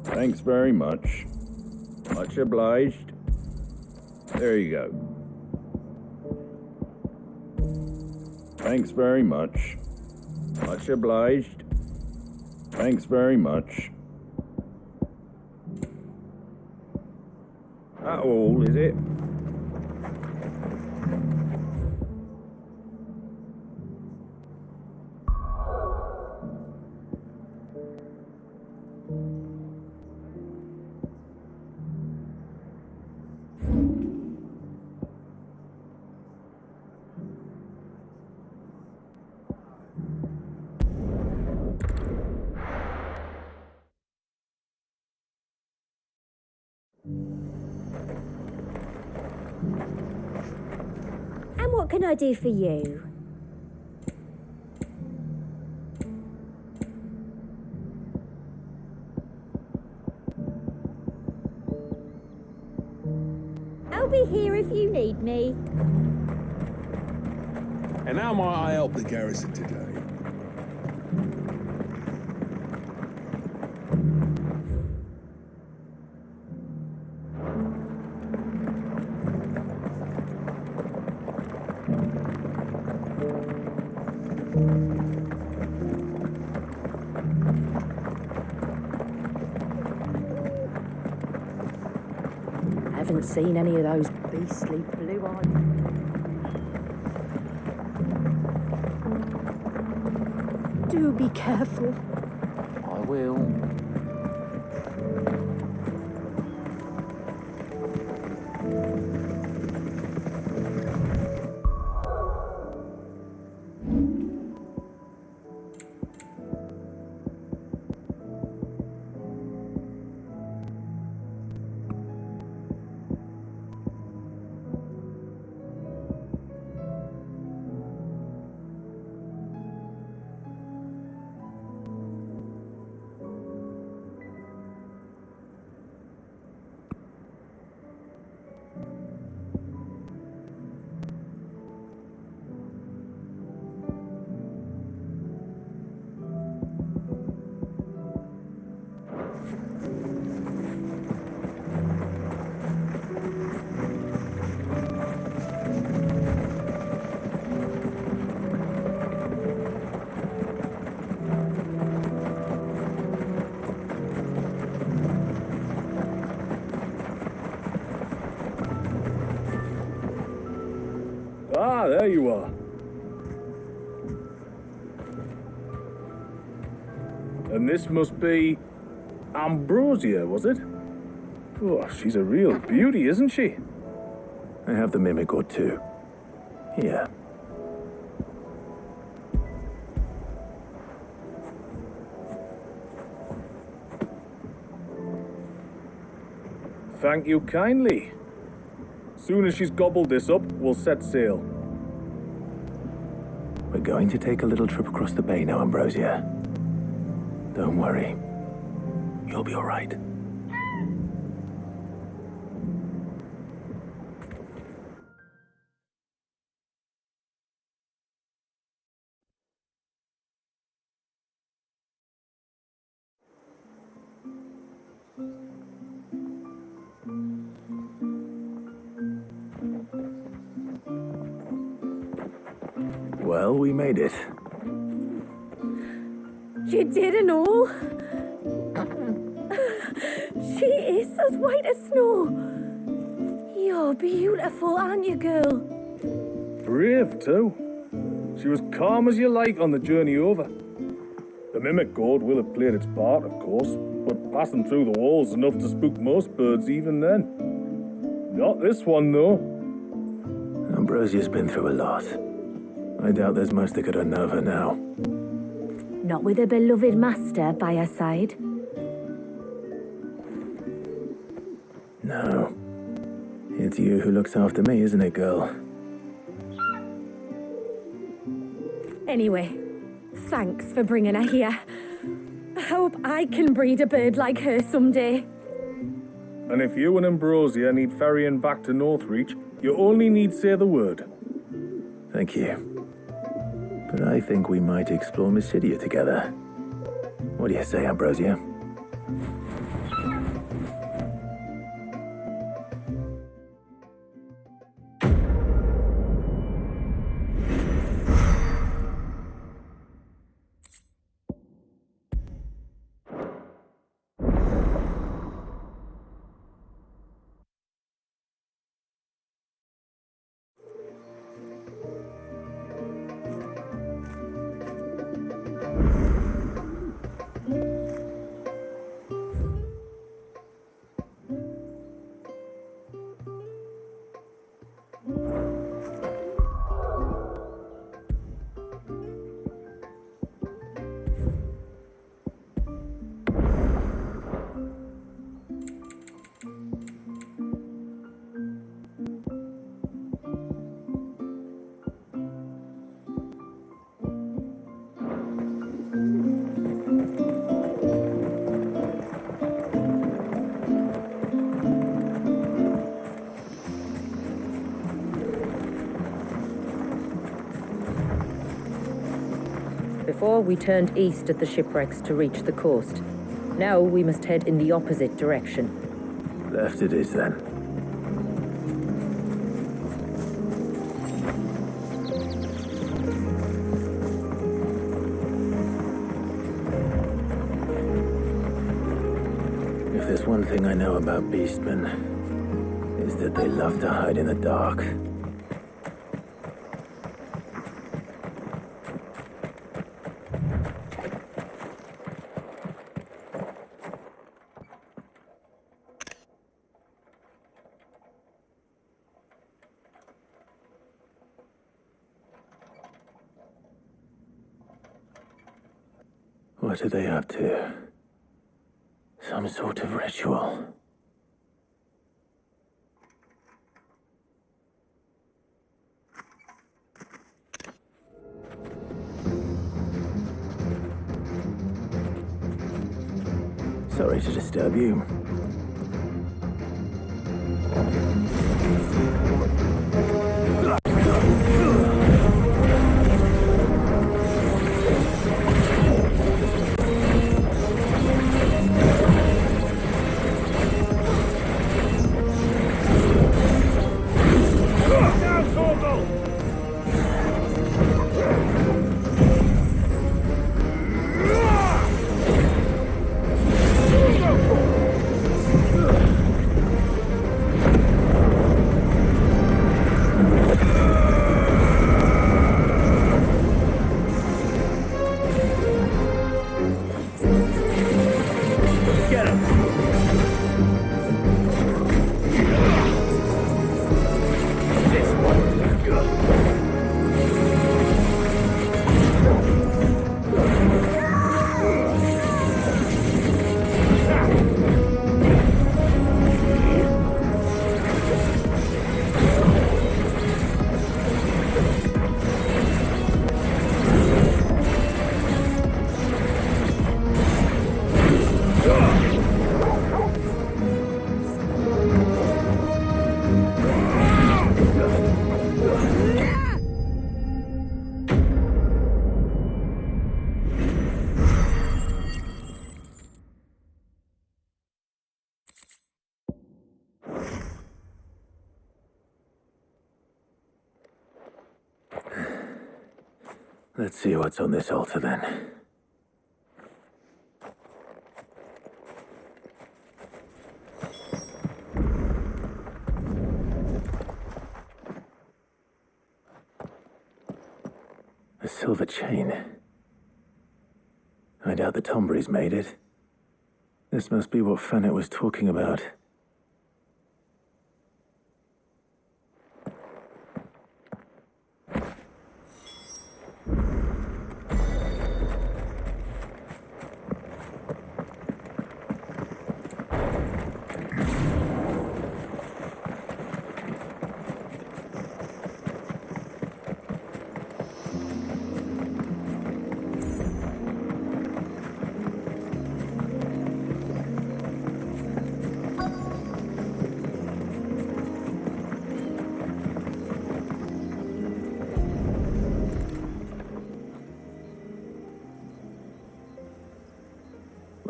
Thanks very much. Much obliged. There you go. Thanks very much. Much obliged. Thanks very much. That all, is it? And what can I do for you? I'll be here if you need me. And how might I help the garrison today? I haven't seen any of those beastly blue-eyed... Do be careful. I will. Ah, there you are. And this must be Ambrosia, was it? Oh, she's a real beauty, isn't she? I have the mimic or two. Here. Thank you kindly. Soon as she's gobbled this up, we'll set sail. We're going to take a little trip across the bay now, Ambrosia. Don't worry. You'll be all right. Well, we made it. You did and all. She is as white as snow. You're beautiful, aren't you, girl? Brave, too. She was calm as you like on the journey over. The mimic gourd will have played its part, of course, but passing through the walls enough to spook most birds even then. Not this one, though. Ambrosia's been through a lot. I doubt there's much that could unnerve her now. Not with a beloved master by her side. No. It's you who looks after me, isn't it, girl? Anyway, thanks for bringing her here. I hope I can breed a bird like her someday. And if you and Ambrosia need ferrying back to Northreach, you only need say the word. Thank you. But I think we might explore Mysidia together. What do you say, Ambrosia? Before, we turned east at the shipwrecks to reach the coast. Now we must head in the opposite direction. Left it is, then. If there's one thing I know about beastmen, is that they love to hide in the dark. What are they up to? Some sort of ritual. Sorry to disturb you. Let's see what's on this altar, then. A silver chain. I out the Tombries made it. This must be what Fennec was talking about.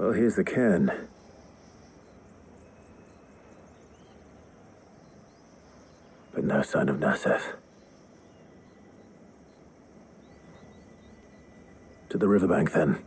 Well, here's the cairn. But no sign of Nassef. To the riverbank, then.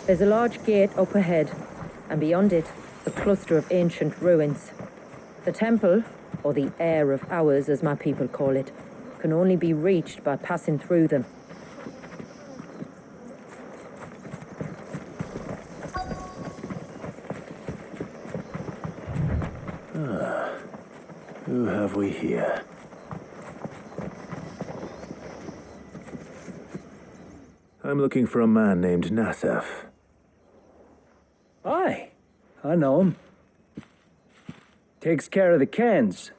There's a large gate up ahead, and beyond it, a cluster of ancient ruins. The temple, or the Heir of Hours as my people call it, can only be reached by passing through them. Who have we here? I'm looking for a man named Nassef. Aye, I know him. Takes care of the cans.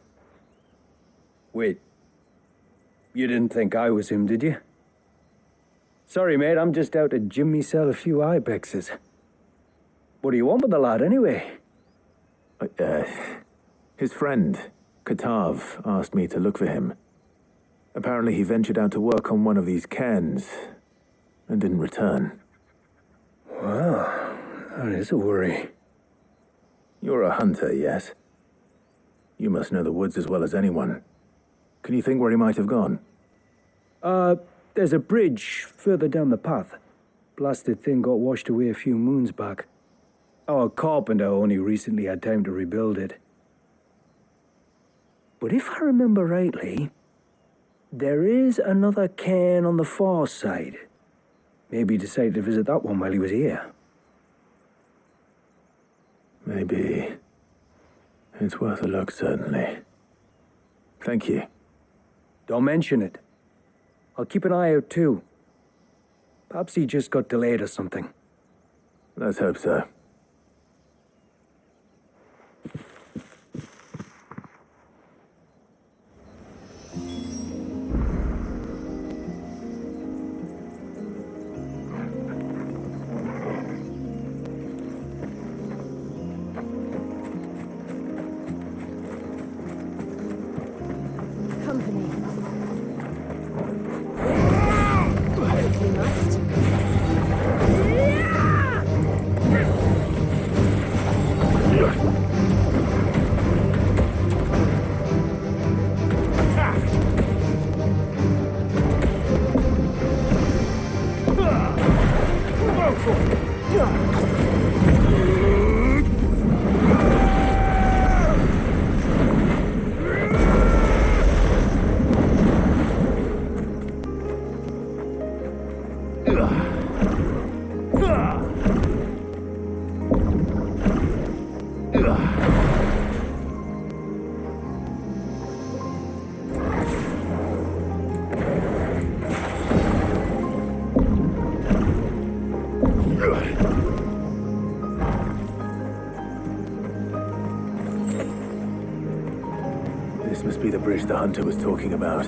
Wait, you didn't think I was him, did you? Sorry, mate, I'm just out to gym myself a few ibexes. What do you want with the lad, anyway? His friend, Katav, asked me to look for him. Apparently he ventured out to work on one of these cairns and didn't return. Well, that is a worry. You're a hunter, yes? You must know the woods as well as anyone. Can you think where he might have gone? There's a bridge further down the path. Blasted thing got washed away a few moons back. Our carpenter only recently had time to rebuild it. But if I remember rightly, there is another cairn on the far side. Maybe he decided to visit that one while he was here. Maybe. It's worth a look, certainly. Thank you. Don't mention it. I'll keep an eye out too. Perhaps he just got delayed or something. Let's hope so. This must be the bridge the hunter was talking about.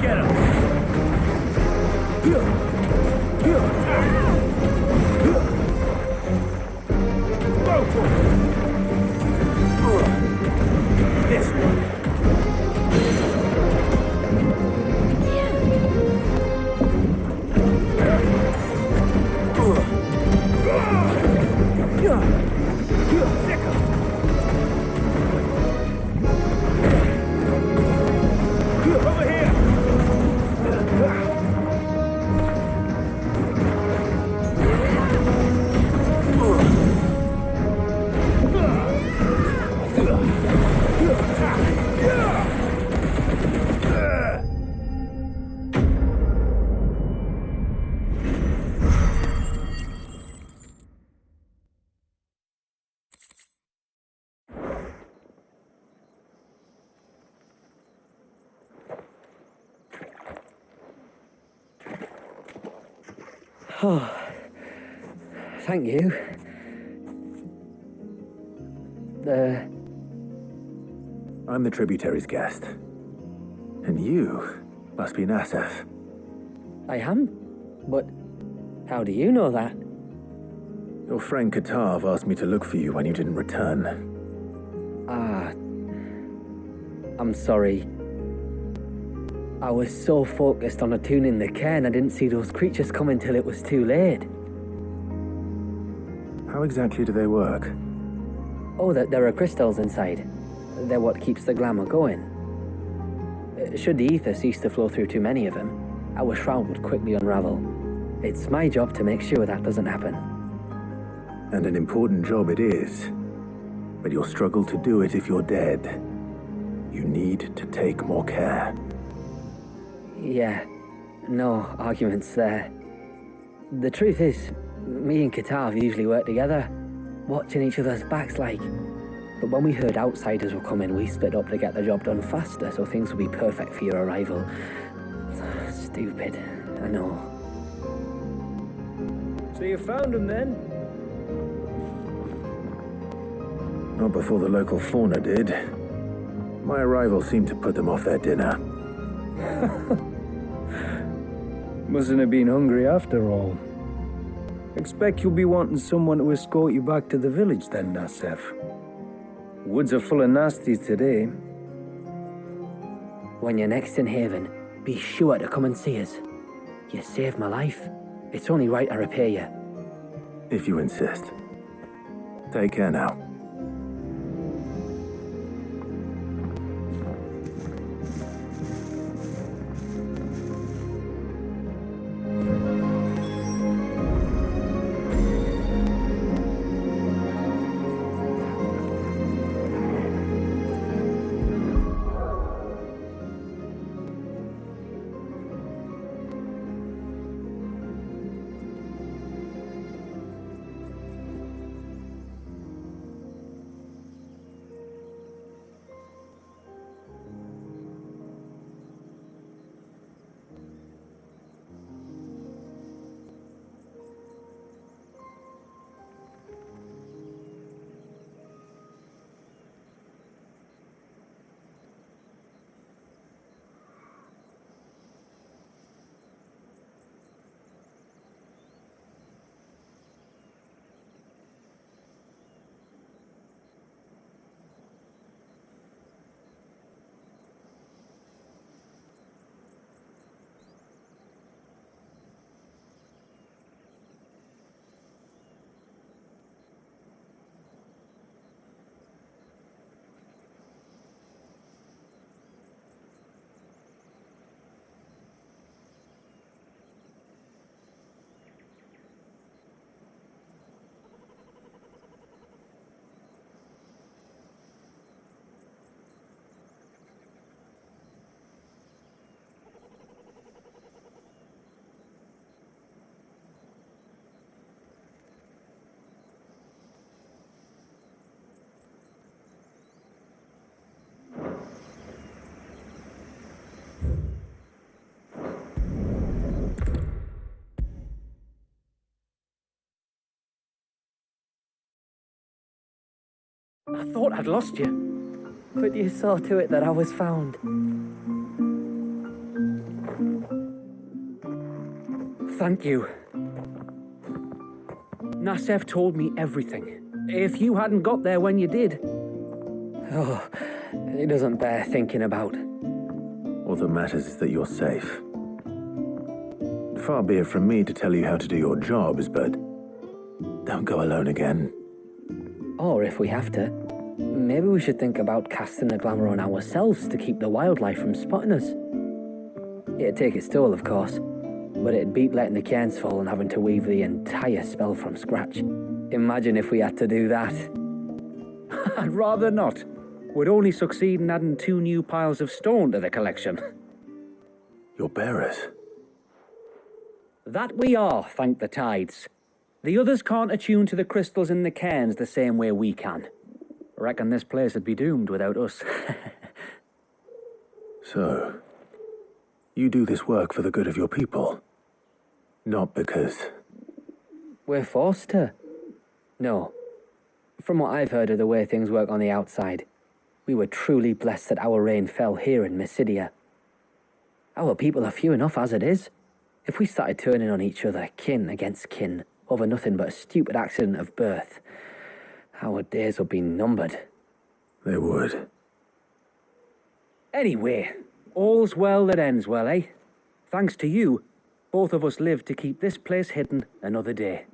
Get him! This one. Over here! Oh, thank you. I'm the tributary's guest. And you must be Nassef. I am? But how do you know that? Your friend Katav asked me to look for you when you didn't return. I'm sorry. I was so focused on attuning the cairn, I didn't see those creatures coming till it was too late. How exactly do they work? Oh, there are crystals inside. They're what keeps the glamour going. Should the ether cease to flow through too many of them, our shroud would quickly unravel. It's my job to make sure that doesn't happen. And an important job it is. But you'll struggle to do it if you're dead. You need to take more care. Yeah, no arguments there. The truth is, me and Katav usually work together, watching each other's backs like. But when we heard outsiders were coming, we split up to get the job done faster so things would be perfect for your arrival. Stupid, I know. So you found him then? Not before the local fauna did. My arrival seemed to put them off their dinner. Mustn't have been hungry after all. Expect you'll be wanting someone to escort you back to the village then, Nassef. Woods are full of nasties today. When you're next in Haven, be sure to come and see us. You saved my life. It's only right I repay you. If you insist. Take care now. I thought I'd lost you. But you saw to it that I was found. Thank you. Nassef told me everything. If you hadn't got there when you did. Oh, it doesn't bear thinking about. All that matters is that you're safe. Far be it from me to tell you how to do your jobs, but don't go alone again. Or if we have to, maybe we should think about casting the glamour on ourselves to keep the wildlife from spotting us. It'd take its toll, of course, but it'd beat letting the cairns fall and having to weave the entire spell from scratch. Imagine if we had to do that. I'd rather not. We'd only succeed in adding 2 new piles of stone to the collection. Your bearers? That we are, thank the tides. The others can't attune to the crystals in the cairns the same way we can. Reckon this place would be doomed without us. So, you do this work for the good of your people? Not because... We're forced to. No. From what I've heard of the way things work on the outside, we were truly blessed that our rain fell here in Mysidia. Our people are few enough as it is. If we started turning on each other, kin against kin, over nothing but a stupid accident of birth, our days would be numbered. They would. Anyway, all's well that ends well, eh? Thanks to you, both of us lived to keep this place hidden another day.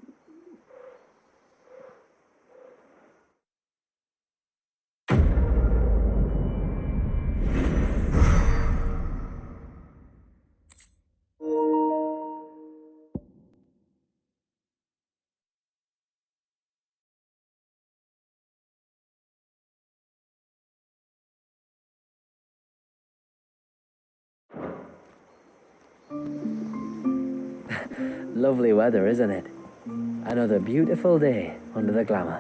Lovely weather, isn't it? Another beautiful day under the glamour.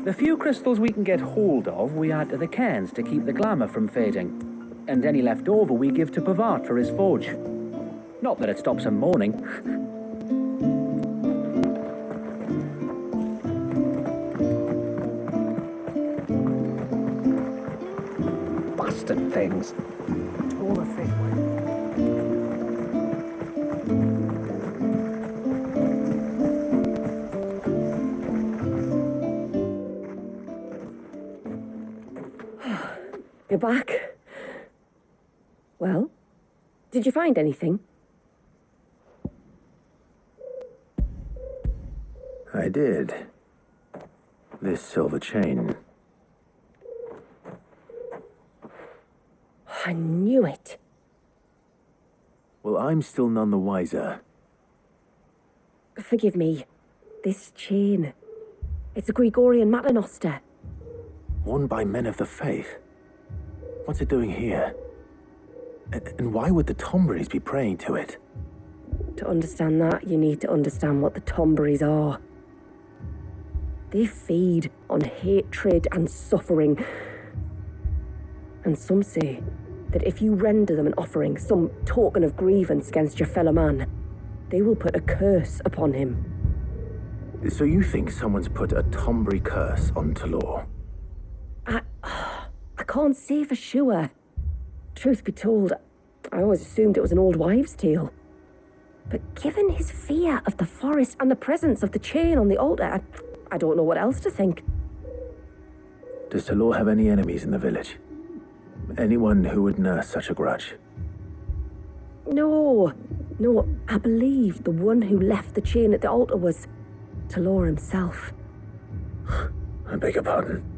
The few crystals we can get hold of, we add to the cairns to keep the glamour from fading. And any left over we give to Pavard for his forge. Not that it stops him mourning. Bastard things. All the thing. You're back. Well, did you find anything? I did. This silver chain. I knew it. Well, I'm still none the wiser. Forgive me. This chain. It's a Gregorian Maternoster. Worn by men of the faith. What's it doing here? And why would the Tomberries be praying to it? To understand that, you need to understand what the Tomberries are. They feed on hatred and suffering. And some say that if you render them an offering, some token of grievance against your fellow man, they will put a curse upon him. So you think someone's put a Tomberry curse on Talor? I can't say for sure. Truth be told, I always assumed it was an old wives' tale. But given his fear of the forest and the presence of the chain on the altar, I don't know what else to think. Does Talor have any enemies in the village? Anyone who would nurse such a grudge? No, I believe the one who left the chain at the altar was Talor himself. I beg your pardon?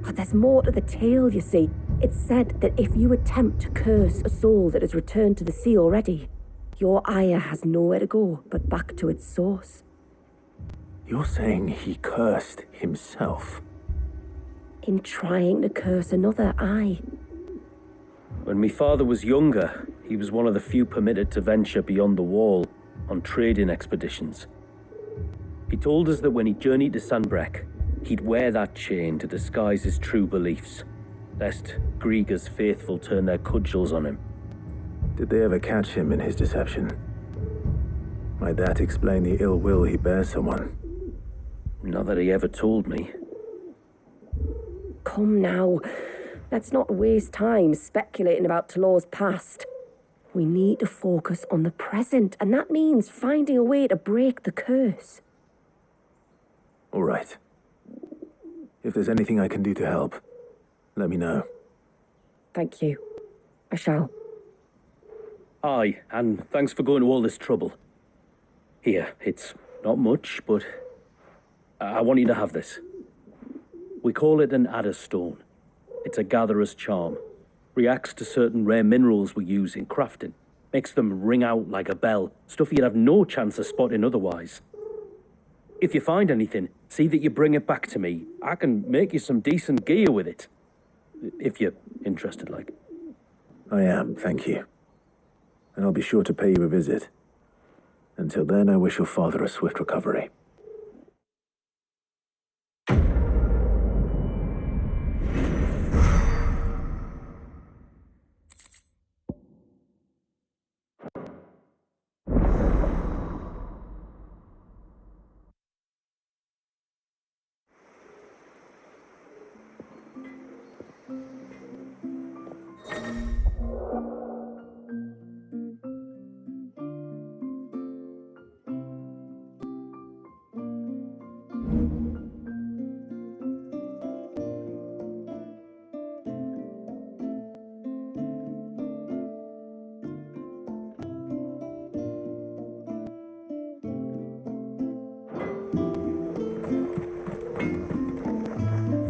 But there's more to the tale, you see. It's said that if you attempt to curse a soul that has returned to the sea already, your ire has nowhere to go but back to its source. You're saying he cursed himself? In trying to curse another, aye. When my father was younger, he was one of the few permitted to venture beyond the wall on trading expeditions. He told us that when he journeyed to Sanbreque, he'd wear that chain to disguise his true beliefs, lest Griega's faithful turn their cudgels on him. Did they ever catch him in his deception? Might that explain the ill will he bears someone? Not that he ever told me. Come now. Let's not waste time speculating about Talor's past. We need to focus on the present, and that means finding a way to break the curse. All right. If there's anything I can do to help, let me know. Thank you. I shall. Aye, and thanks for going to all this trouble. Here, it's not much, but I want you to have this. We call it an adder stone. It's a gatherer's charm. Reacts to certain rare minerals we use in crafting. Makes them ring out like a bell, stuff you'd have no chance of spotting otherwise. If you find anything, see that you bring it back to me. I can make you some decent gear with it. If you're interested, like. I am, thank you. And I'll be sure to pay you a visit. Until then, I wish your father a swift recovery.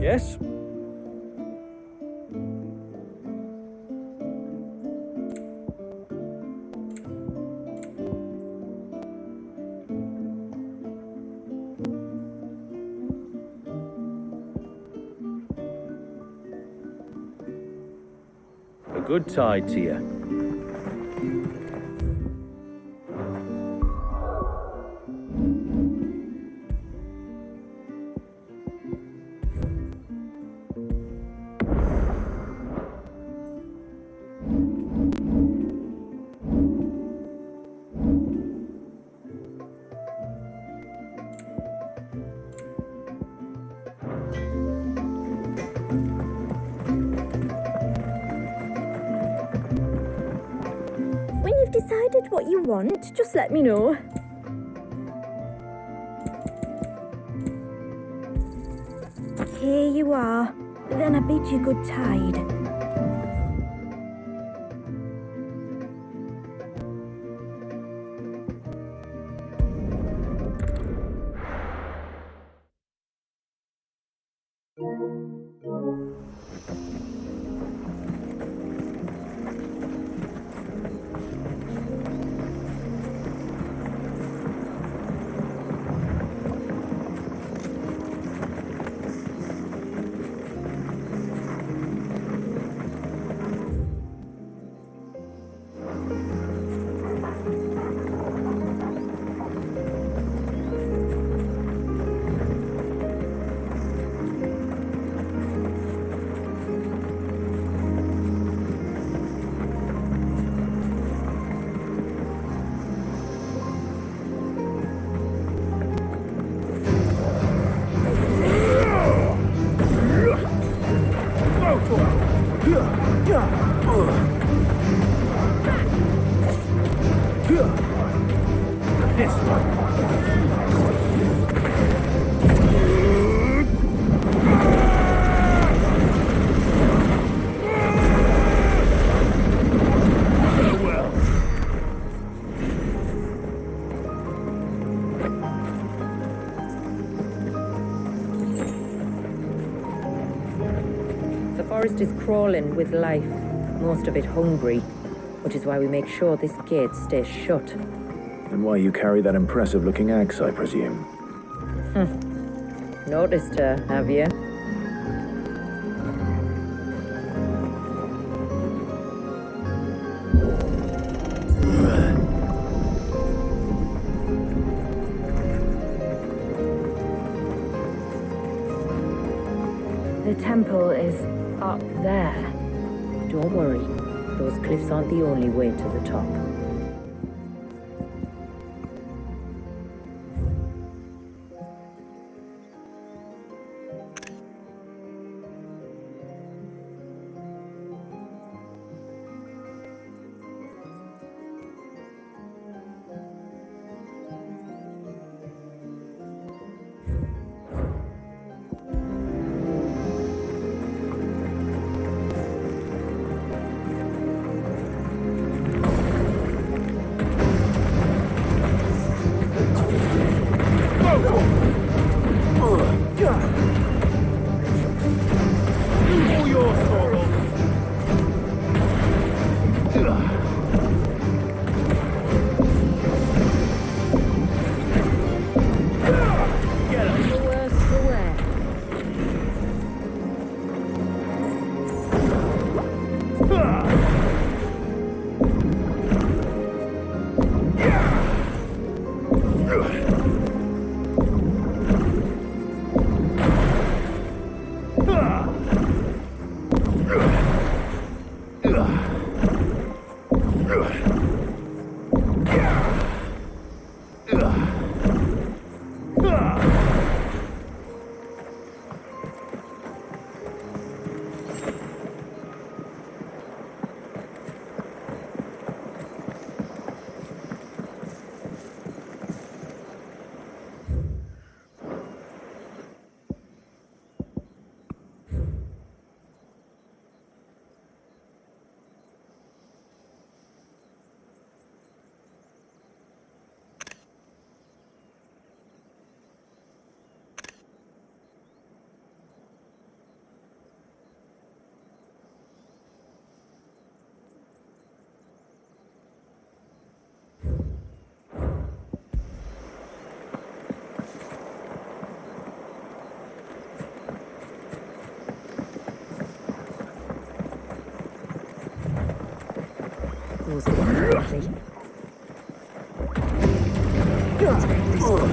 Yes? A good tide to you. When you've decided what you want, just let me know. Here you are. Then I bid you good tide. The forest is crawling with life, most of it hungry, which is why we make sure this gate stays shut. And why you carry that impressive-looking axe, I presume. Noticed her, have you? The temple is up there. Don't worry, those cliffs aren't the only way to the top. knows it perfectly. Let's make this quick.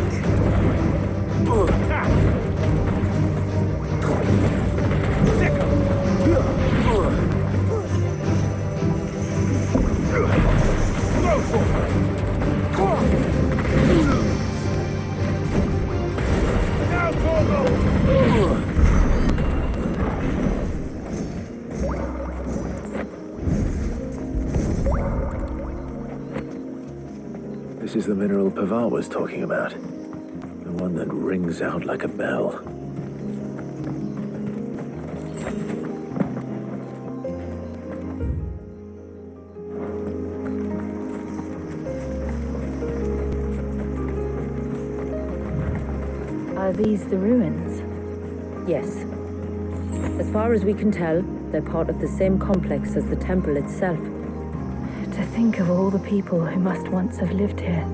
This is the mineral Pavar was talking about. The one that rings out like a bell. Are these the ruins? Yes. As far as we can tell, they're part of the same complex as the temple itself. To think of all the people who must once have lived here.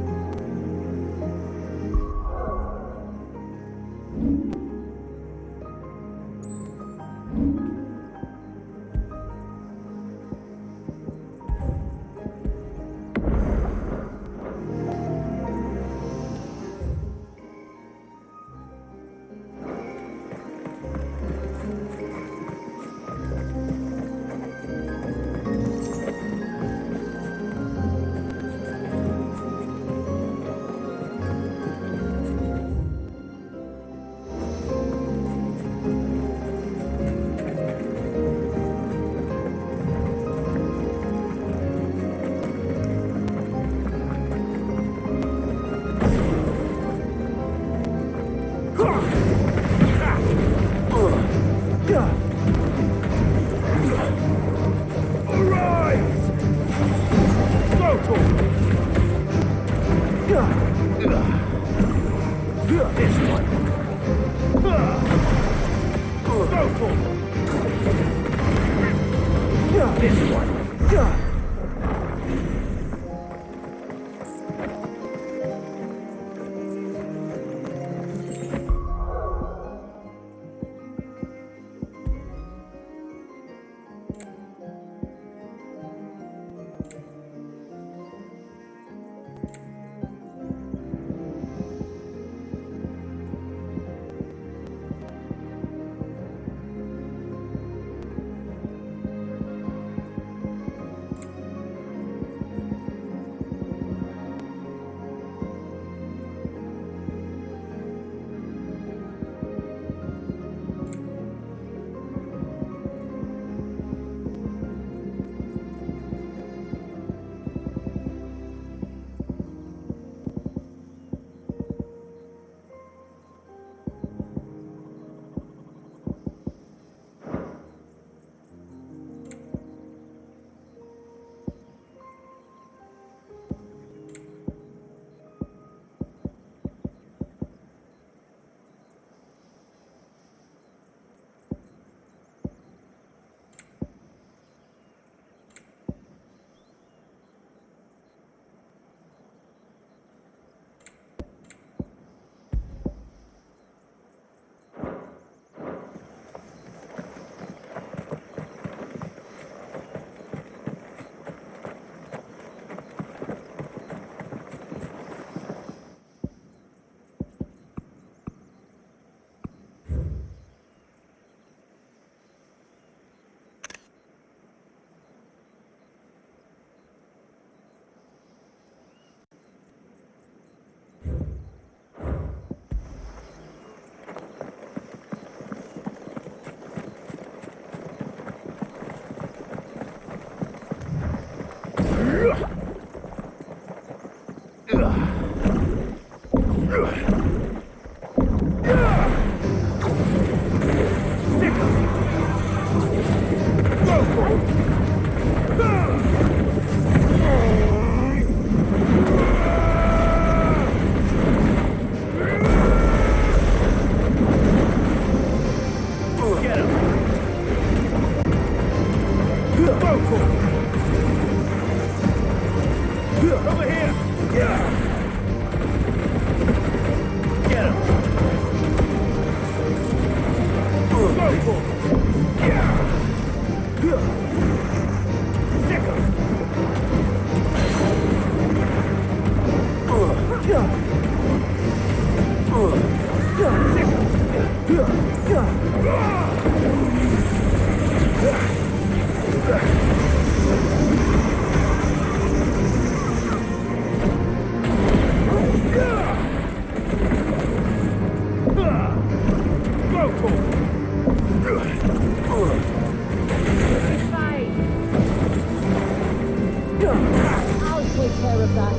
I'll take care of that.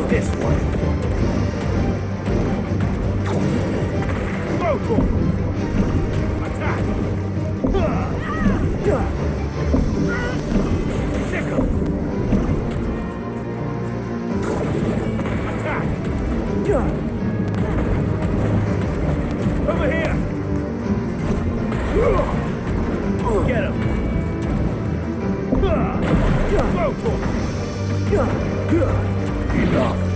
This way. Go! Attack! Sickle! Attack! Over here! Get him! Go for it! Enough!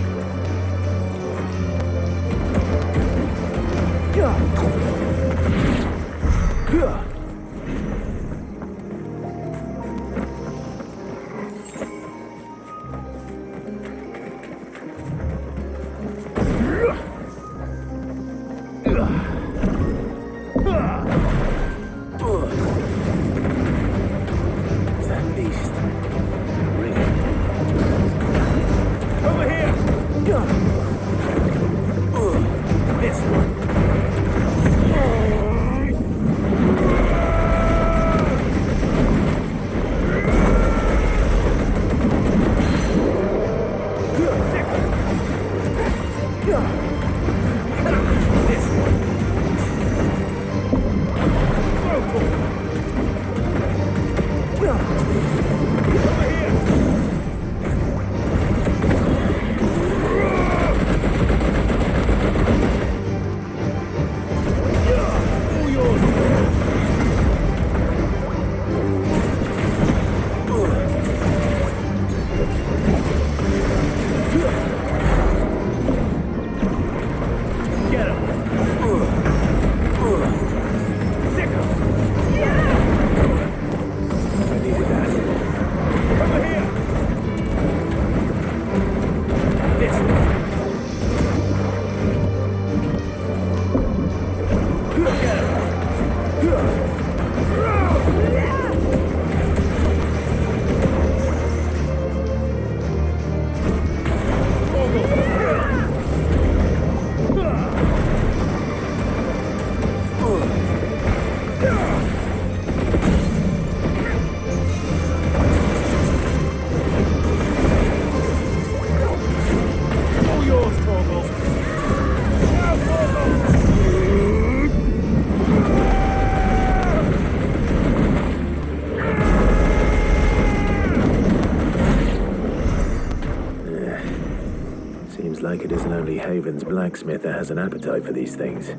Come like it isn't only Haven's blacksmith that has an appetite for these things.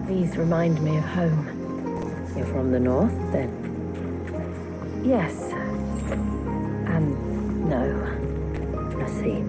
These remind me of home. You're from the north, then? Yes. And no. I see.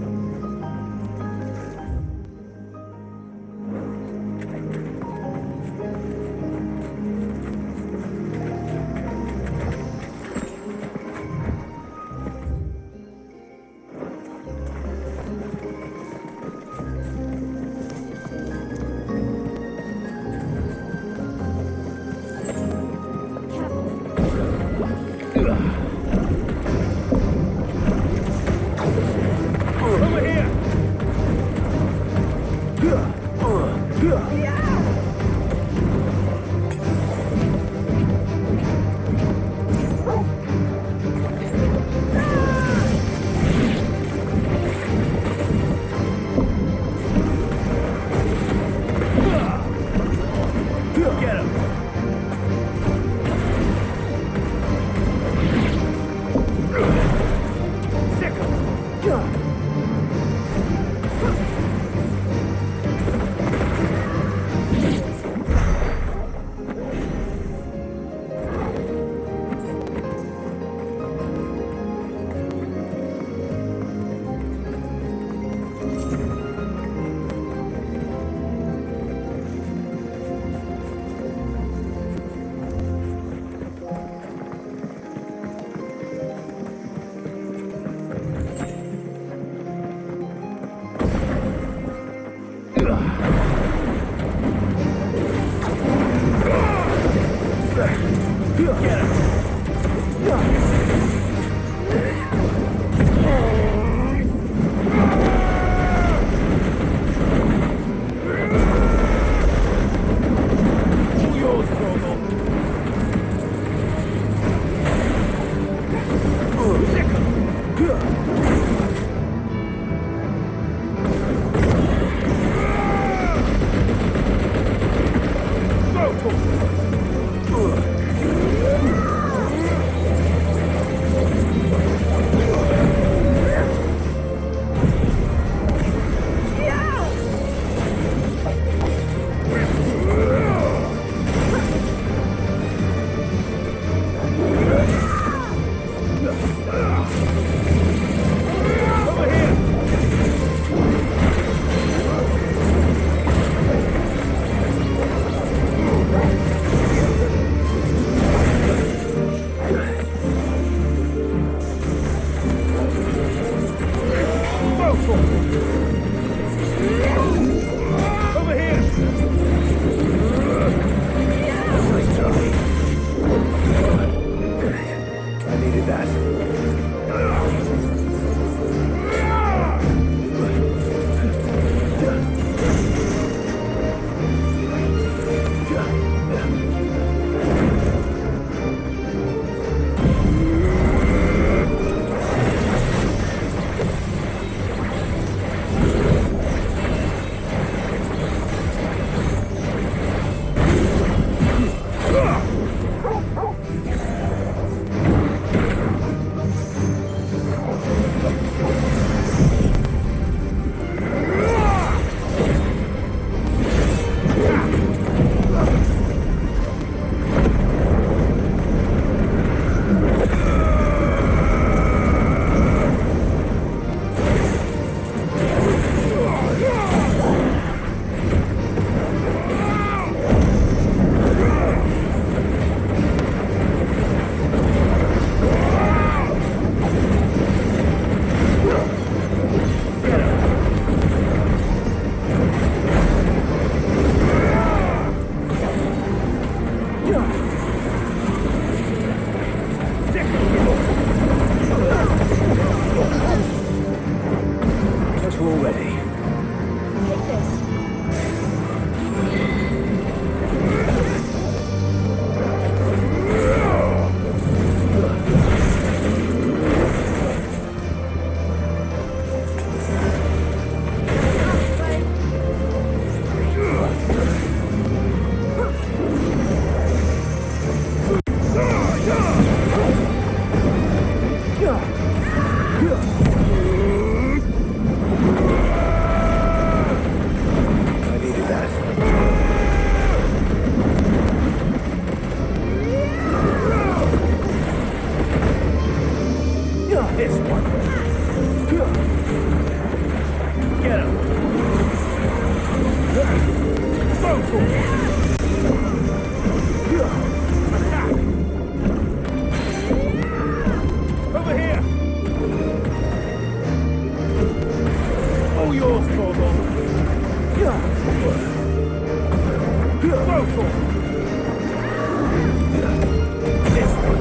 This one. Get him. Go for it. Attack. Over here. All yours, Torgal. Go for it. This one.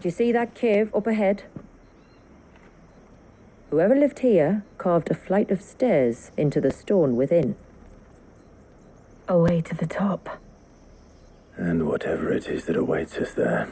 Do you see that cave up ahead? Whoever lived here carved a flight of stairs into the stone within. A way to the top. And whatever it is that awaits us there.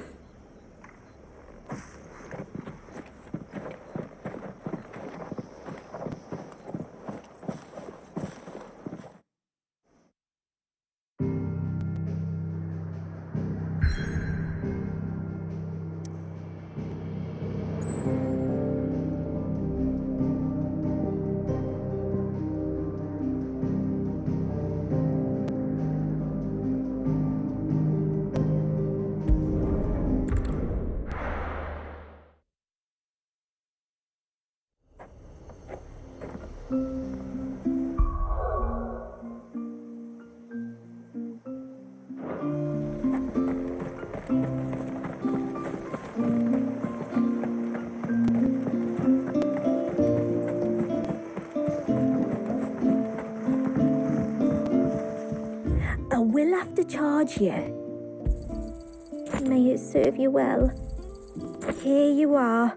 I will have to charge you. May it serve you well. Here you are.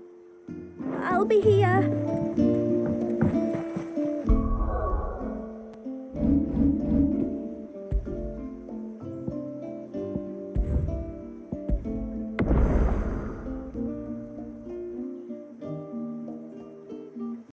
I'll be here.